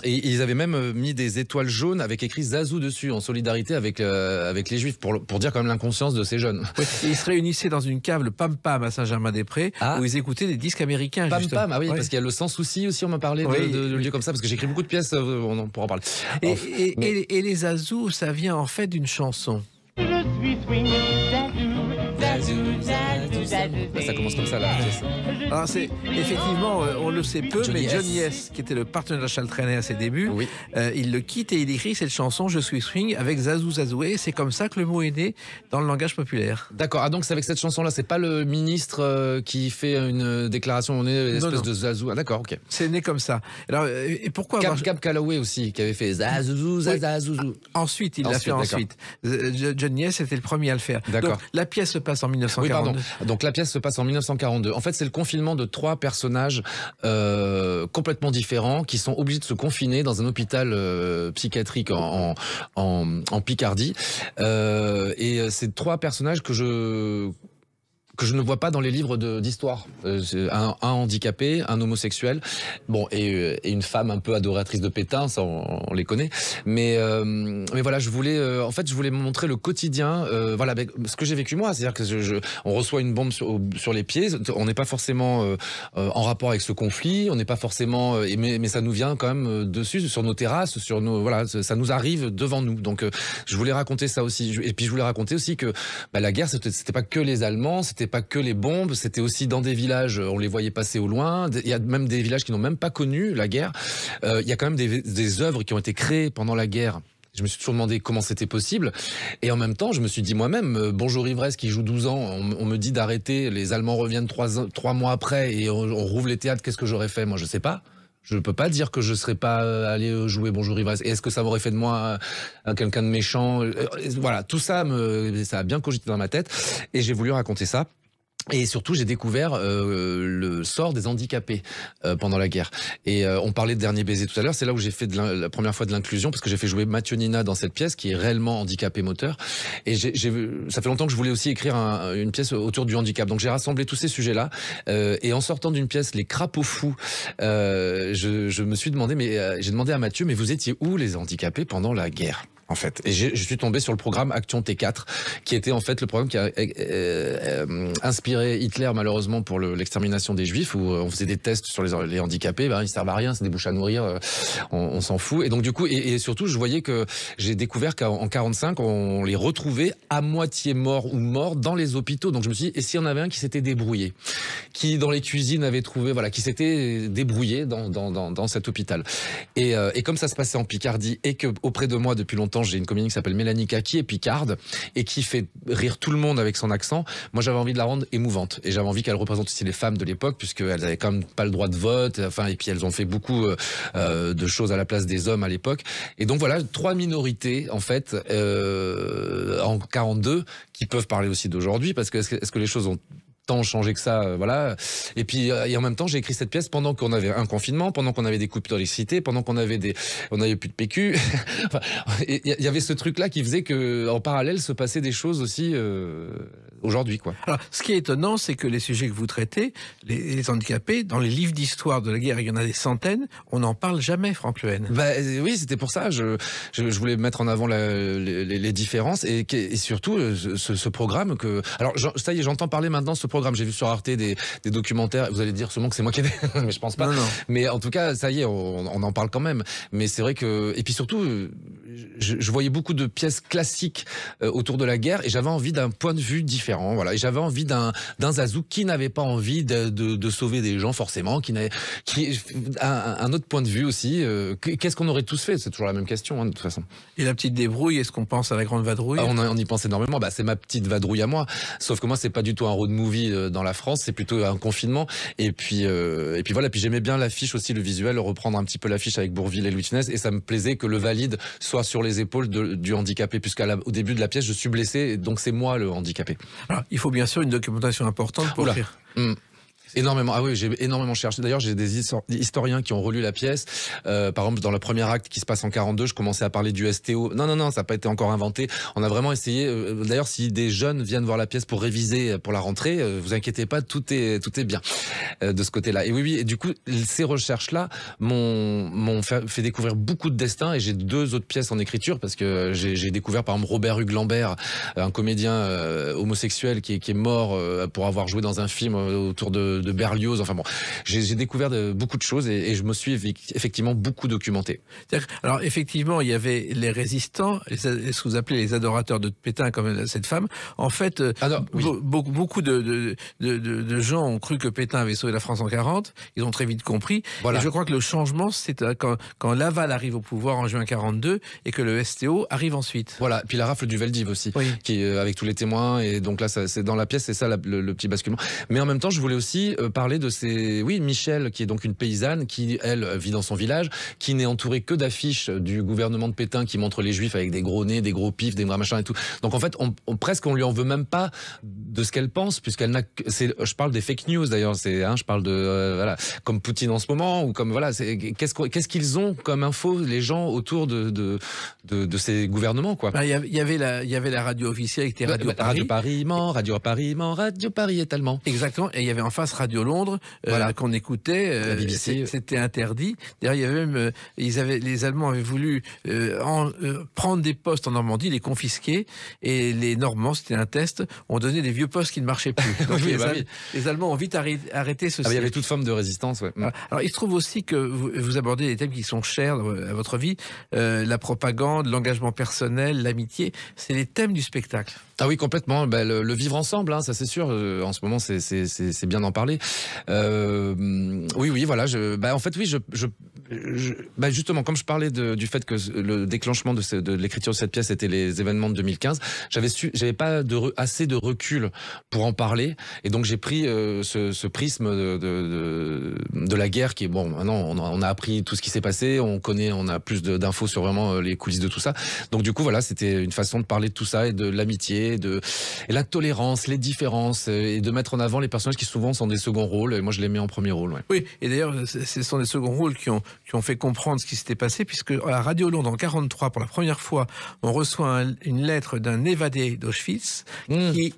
ils avaient même mis des étoiles jaunes avec écrit Zazou dessus en solidarité avec les Juifs pour dire quand même l'inconscience de ces jeunes. Oui, ils se réunissaient dans une cave, le Pam Pam à Saint-Germain-des-Prés, où ils écoutaient des disques américains. Pam Pam, ah oui, parce qu'il y a le Sans Souci aussi, on m'a parlé de lieux comme ça, parce que j'écris beaucoup de pièces, on pourra en parler. Et les Azous, ça vient en fait d'une chanson. Ça commence comme ça la pièce. Alors c'est effectivement, on le sait peu, mais Johnny S, qui était le partenaire de Charles Trenet à ses débuts, il le quitte et il écrit cette chanson Je suis swing avec Zazou Zazoué. C'est comme ça que le mot est né dans le langage populaire. D'accord. Ah donc c'est avec cette chanson-là, c'est pas le ministre qui fait une déclaration, on est une espèce de Zazou. Ah d'accord, ok. C'est né comme ça. Alors et pourquoi Cab Calloway aussi qui avait fait Zazou Zazou. Ensuite, il l'a fait ensuite. Johnny S était le premier à le faire. D'accord. Donc la pièce se passe en 1942. Oui, pardon. Donc la pièce se passe en 1942. En fait, c'est le confinement de 3 personnages complètement différents qui sont obligés de se confiner dans un hôpital psychiatrique en Picardie. Et c'est 3 personnages que je ne vois pas dans les livres d'histoire. Un handicapé, un homosexuel, bon et une femme un peu adoratrice de Pétain, ça on les connaît. Mais voilà, je voulais montrer le quotidien, voilà, ce que j'ai vécu moi, c'est-à-dire que on reçoit une bombe sur les pieds, on n'est pas forcément en rapport avec ce conflit, on n'est pas forcément, mais ça nous vient quand même dessus, sur nos terrasses, voilà, ça nous arrive devant nous. Donc je voulais raconter ça aussi, et puis je voulais raconter aussi que la guerre, c'était pas que les Allemands, c'était pas que les bombes, c'était aussi dans des villages, on les voyait passer au loin. Il y a même des villages qui n'ont même pas connu la guerre. Il y a quand même des œuvres qui ont été créées pendant la guerre. Je me suis toujours demandé comment c'était possible. Et en même temps, je me suis dit moi-même, Bonjour Ivresse qui joue 12 ans, on me dit d'arrêter, les Allemands reviennent 3 mois après et on rouvre les théâtres, qu'est-ce que j'aurais fait? Moi, je sais pas. Je ne peux pas dire que je ne serais pas allé jouer Bonjour Ivresse. Est-ce que ça m'aurait fait de moi quelqu'un de méchant? Voilà, tout ça, ça a bien cogité dans ma tête. Et j'ai voulu raconter ça. Et surtout, j'ai découvert le sort des handicapés pendant la guerre. Et on parlait de Dernier baiser tout à l'heure, c'est là où j'ai fait la première fois de l'inclusion, parce que j'ai fait jouer Mathieu Nina dans cette pièce, qui est réellement handicapé moteur. Et ça fait longtemps que je voulais aussi écrire une pièce autour du handicap. Donc j'ai rassemblé tous ces sujets-là. Et en sortant d'une pièce, Les Crapauds Fous, je me suis demandé, j'ai demandé à Mathieu, mais vous étiez où les handicapés pendant la guerre ? En fait. Et je suis tombé sur le programme Action T4, qui était en fait le programme qui a inspiré Hitler, malheureusement, pour l'extermination des Juifs, où on faisait des tests sur les handicapés. Ils servent à rien, c'est des bouches à nourrir, on s'en fout. Et donc du coup, et surtout, je voyais que j'ai découvert qu'en 45, on les retrouvait à moitié morts ou morts dans les hôpitaux. Donc je me suis dit, et s'il y en avait un qui s'était débrouillé, qui dans les cuisines avait trouvé, qui s'était débrouillé dans cet hôpital. Et comme ça se passait en Picardie, et que auprès de moi depuis longtemps, j'ai une comédienne qui s'appelle Mélanie Kaki, et picarde, et qui fait rire tout le monde avec son accent. Moi, j'avais envie de la rendre émouvante, et j'avais envie qu'elle représente aussi les femmes de l'époque, puisqu'elles avaient quand même pas le droit de vote, et puis elles ont fait beaucoup de choses à la place des hommes à l'époque. Et donc voilà, 3 minorités en fait en 42 qui peuvent parler aussi d'aujourd'hui, parce que est-ce que les choses ont tant changé que ça, voilà. Et puis et en même temps, j'ai écrit cette pièce pendant qu'on avait un confinement, pendant qu'on avait des coupures d'électricité, pendant qu'on avait plus de PQ. Il y avait ce truc-là qui faisait que en parallèle se passaient des choses aussi aujourd'hui, quoi. Alors, ce qui est étonnant, c'est que les sujets que vous traitez, les handicapés, dans les livres d'histoire de la guerre, il y en a des centaines, on n'en parle jamais, Franck Lehen. Oui, c'était pour ça. Je voulais mettre en avant les différences et surtout ce programme que. Alors ça y est, j'entends parler maintenant de ce programme. J'ai vu sur Arte des documentaires. Vous allez dire sûrement que c'est moi qui ai, mais je pense pas. Non. Mais en tout cas, ça y est, on en parle quand même. Mais c'est vrai que et puis surtout, je voyais beaucoup de pièces classiques autour de la guerre et j'avais envie d'un point de vue différent. Voilà, et j'avais envie d'un Zazou qui n'avait pas envie de sauver des gens forcément, qui un autre point de vue aussi. Qu'est-ce qu'on aurait tous fait? C'est toujours la même question de toute façon. Et la petite débrouille, est-ce qu'on pense à la grande vadrouille? On y pense énormément. C'est ma petite vadrouille à moi. Sauf que moi, c'est pas du tout un road movie dans la France, c'est plutôt un confinement. Et puis voilà. Puis j'aimais bien l'affiche aussi, le visuel, reprendre un petit peu l'affiche avec Bourvil et Louis de Funès. Et ça me plaisait que le valide soit sur les épaules du handicapé, puisqu'au début de la pièce, je suis blessé, donc c'est moi le handicapé. Alors, il faut bien sûr une documentation importante pour écrire. Énormément. Ah oui, j'ai énormément cherché. D'ailleurs, j'ai des historiens qui ont relu la pièce. Par exemple, dans le premier acte qui se passe en 42, je commençais à parler du STO. Non, ça n'a pas été encore inventé. On a vraiment essayé. D'ailleurs, si des jeunes viennent voir la pièce pour réviser pour la rentrée, vous inquiétez pas, tout est bien de ce côté-là. Et oui. Et du coup, ces recherches-là m'ont fait découvrir beaucoup de destins. Et j'ai 2 autres pièces en écriture parce que j'ai découvert par exemple Robert Hugues Lambert, un comédien homosexuel qui est mort pour avoir joué dans un film autour de Berlioz. Enfin bon, j'ai découvert beaucoup de choses et je me suis effectivement beaucoup documenté. Alors effectivement, il y avait les résistants, ce que vous appelez les adorateurs de Pétain, comme cette femme. En fait, beaucoup de gens ont cru que Pétain avait sauvé la France en 40. Ils ont très vite compris. Voilà. Et je crois que le changement, c'est quand Laval arrive au pouvoir en juin 42 et que le STO arrive ensuite. Voilà. Puis la rafle du Veldiv aussi, qui est avec tous les témoins. Et donc là, c'est dans la pièce, c'est ça le petit basculement. Mais en même temps, je voulais aussi parler de Michel, qui est donc une paysanne, qui, elle, vit dans son village, qui n'est entourée que d'affiches du gouvernement de Pétain qui montrent les Juifs avec des gros nez, des gros pifs, des gros machins et tout. Donc en fait, presque on lui en veut même pas de ce qu'elle pense, puisqu'elle n'a je parle des fake news d'ailleurs, je parle de, comme Poutine en ce moment, ou comme, qu'est-ce qu'ils ont comme info, les gens autour de ces gouvernements, quoi. Il y avait la radio officielle qui était Radio Paris. Radio Paris ment, Radio Paris ment, Radio Paris est allemand. Exactement. Et il y avait en face Radio Londres, qu'on écoutait. C'était interdit. D'ailleurs, il y avait même, les Allemands avaient voulu prendre des postes en Normandie, les confisquer, et les Normands, c'était un test, ont donné des vieux postes qui ne marchaient plus. Donc les Allemands ont vite arrêté ce il y avait toute forme de résistance, ouais. Alors, il se trouve aussi que vous abordez des thèmes qui sont chers à votre vie, la propagande, l'engagement personnel, l'amitié, c'est les thèmes du spectacle. Ah oui, complètement. Le vivre ensemble, ça c'est sûr. En ce moment, c'est bien d'en parler. parler. Oui, voilà. En fait, oui, justement, comme je parlais du fait que le déclenchement de l'écriture de cette pièce était les événements de 2015, j'avais pas assez de recul pour en parler, et donc j'ai pris ce prisme de la guerre qui est bon. Maintenant, on a appris tout ce qui s'est passé, on a plus d'infos sur vraiment les coulisses de tout ça. Donc du coup, voilà, c'était une façon de parler de tout ça et de l'amitié, et la tolérance, les différences, et de mettre en avant les personnages qui souvent sont des seconds rôles. Et moi, je les mets en premier rôle. Ouais. Oui, et d'ailleurs, ce sont des seconds rôles qui ont fait comprendre ce qui s'était passé, puisque à la Radio Londres en 1943, pour la première fois, on reçoit une lettre d'un évadé d'Auschwitz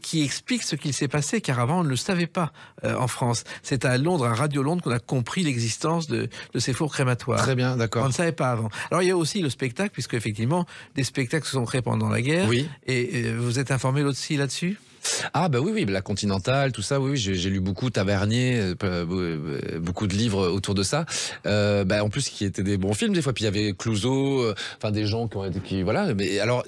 qui explique ce qu'il s'est passé, car avant on ne le savait pas en France. C'est à Londres, à Radio Londres, qu'on a compris l'existence de ces fours crématoires. Très bien, d'accord. On ne savait pas avant. Alors il y a aussi le spectacle, puisque effectivement des spectacles se sont créés pendant la guerre. Oui. Et vous êtes informé aussi là-dessus ? Ah bah oui, la Continentale, tout ça, oui, j'ai lu beaucoup, Tavernier, beaucoup de livres autour de ça. En plus, qui étaient des bons films des fois. Puis il y avait Clouseau, des gens voilà. Mais alors,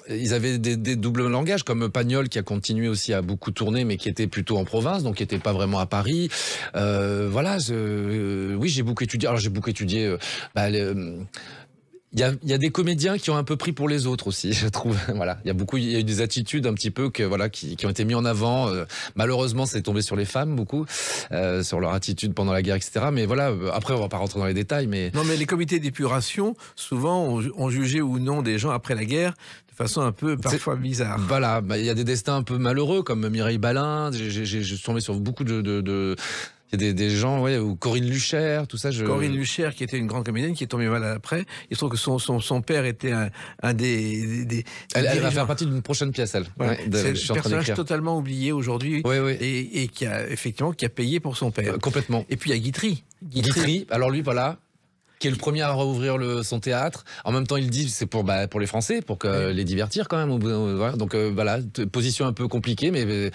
ils avaient des doubles langages, comme Pagnol, qui a continué aussi à beaucoup tourner, mais qui était plutôt en province, donc qui était pas vraiment à Paris. Oui, j'ai beaucoup étudié. Alors j'ai beaucoup étudié. Il y a des comédiens qui ont un peu pris pour les autres aussi, je trouve. Voilà, il y a eu des attitudes un petit peu qui ont été mis en avant. Malheureusement, c'est tombé sur les femmes beaucoup, sur leur attitude pendant la guerre, etc. Mais voilà, après on va pas rentrer dans les détails. Mais non, mais les comités d'épuration, souvent, ont jugé ou non des gens après la guerre de façon un peu parfois bizarre. Voilà, il y a des destins un peu malheureux comme Mireille Balin. Je suis tombé sur beaucoup de il y a des gens, ou Corinne Lucher, tout ça. Corinne Lucher, qui était une grande comédienne, qui est tombée malade après. Il se trouve que son père était un des elle va faire partie d'une prochaine pièce, elle. Ouais, c'est un personnage totalement oublié aujourd'hui. Oui. Et qui a payé pour son père. Complètement. Et puis il y a Guitry. Alors lui, voilà, qui est le premier à rouvrir son théâtre. En même temps, il dit c'est pour les Français, pour les divertir quand même. Voilà. Donc position un peu compliquée, mais...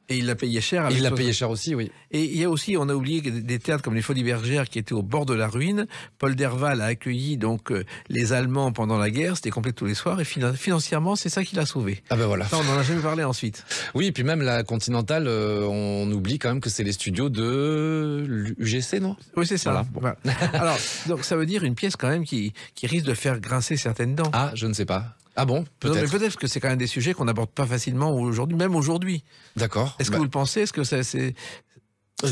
Et il l'a payé cher. Il l'a payé cher aussi, oui. Et il y a aussi, on a oublié des théâtres comme les Folies Bergères qui étaient au bord de la ruine. Paul Derval a accueilli donc les Allemands pendant la guerre. C'était complet tous les soirs. Et financièrement, c'est ça qui l'a sauvé. Ah ben voilà. Ça, on n'en a jamais parlé ensuite. Oui, et puis même la Continentale, on oublie quand même que c'est les studios de l'UGC, non ? Oui, c'est ça. Voilà. Bon. Alors, donc ça veut dire une pièce quand même qui risque de faire grincer certaines dents. Ah, je ne sais pas. Ah bon, peut-être. Non, mais peut-être que c'est quand même des sujets qu'on n'aborde pas facilement aujourd'hui, même aujourd'hui. D'accord. Est-ce que vous le pensez ? Est-ce que c'est...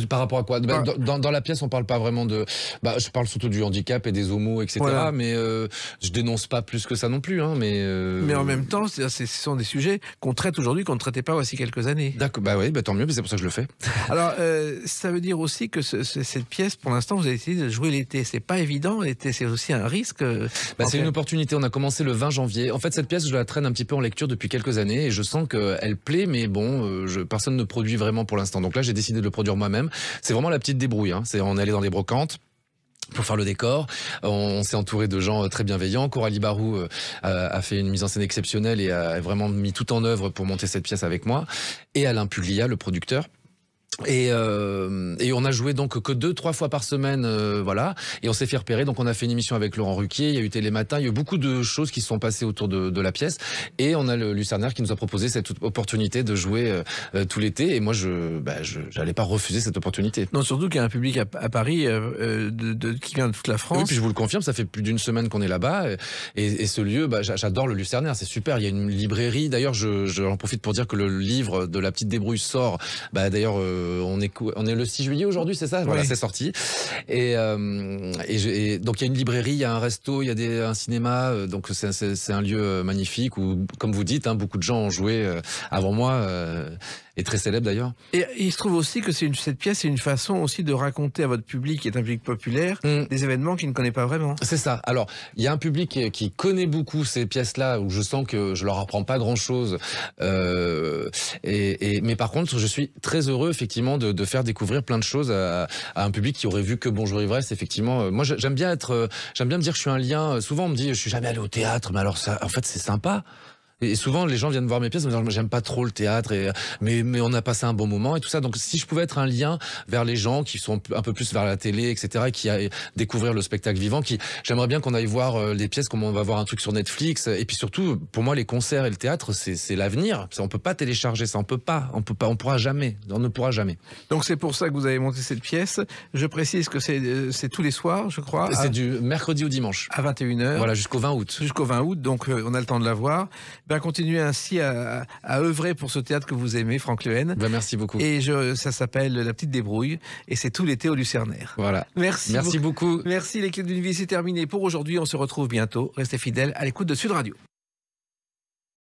Par rapport à quoi ? Dans la pièce, on parle pas vraiment de... je parle surtout du handicap et des homos, etc. Voilà. Mais je dénonce pas plus que ça non plus. Mais en même temps, ce sont des sujets qu'on traite aujourd'hui, qu'on ne traitait pas voici quelques années. D'accord, oui, tant mieux, mais c'est pour ça que je le fais. Alors, ça veut dire aussi que cette pièce, pour l'instant, vous avez essayé de jouer l'été. C'est pas évident, l'été, c'est aussi un risque. C'est une opportunité. On a commencé le 20 janvier. En fait, cette pièce, je la traîne un petit peu en lecture depuis quelques années et je sens qu'elle plaît, mais bon, personne ne produit vraiment pour l'instant. Donc là, j'ai décidé de le produire moi-même. C'est vraiment la petite débrouille. On est allé dans les brocantes pour faire le décor. On s'est entouré de gens très bienveillants. Coralie Barou a fait une mise en scène exceptionnelle et a vraiment mis tout en œuvre pour monter cette pièce avec moi. Et Alain Puglia, le producteur. Et on a joué donc que 2-3 fois par semaine, voilà. Et on s'est fait repérer. Donc on a fait une émission avec Laurent Ruquier. Il y a eu Télématin. Il y a eu beaucoup de choses qui se sont passées autour de la pièce. Et on a le Lucernaire qui nous a proposé cette opportunité de jouer tout l'été. Et moi, j'allais pas refuser cette opportunité. Non, surtout qu'il y a un public à Paris qui vient de toute la France. Oui, puis je vous le confirme, ça fait plus d'une semaine qu'on est là-bas. Et ce lieu, j'adore le Lucernaire. C'est super. Il y a une librairie. D'ailleurs, j'en profite pour dire que le livre de La Petite Débrouille sort. D'ailleurs. On est le 6 juillet aujourd'hui, c'est ça ? Oui. Voilà, c'est sorti. Et donc il y a une librairie, il y a un resto, il y a un cinéma. Donc c'est un lieu magnifique où, comme vous dites, beaucoup de gens ont joué avant moi. Et très célèbre d'ailleurs. Et il se trouve aussi que cette pièce, c'est une façon aussi de raconter à votre public, qui est un public populaire, des événements qu'il ne connaît pas vraiment. C'est ça. Alors, il y a un public qui connaît beaucoup ces pièces-là, où je sens que je leur apprends pas grand-chose. Mais par contre, je suis très heureux, effectivement, de faire découvrir plein de choses à un public qui aurait vu que Bonjour Ivresse, effectivement. Moi, j'aime bien me dire que je suis un lien. Souvent, on me dit, je suis jamais allé au théâtre, mais alors ça, en fait, c'est sympa. Et souvent, les gens viennent voir mes pièces, me disent j'aime pas trop le théâtre, mais on a passé un bon moment et tout ça. Donc, si je pouvais être un lien vers les gens qui sont un peu plus vers la télé, etc., et qui aillent découvrir le spectacle vivant, j'aimerais bien qu'on aille voir les pièces, comme on va voir un truc sur Netflix. Et puis surtout, pour moi, les concerts et le théâtre, c'est l'avenir. On peut pas télécharger ça, on pourra jamais, on ne pourra jamais. Donc c'est pour ça que vous avez monté cette pièce. Je précise que c'est tous les soirs, je crois. C'est du mercredi au dimanche. À 21h. Voilà, jusqu'au 20 août. Jusqu'au 20 août, donc on a le temps de la voir. Ben, continuez ainsi à œuvrer pour ce théâtre que vous aimez, Franck Lehen. Ben, merci beaucoup. Et ça s'appelle La Petite Débrouille, et c'est tout l'été au Lucernaire. Voilà. Merci beaucoup. Merci, les clés d'une vie, c'est terminé pour aujourd'hui. On se retrouve bientôt. Restez fidèles à l'écoute de Sud Radio.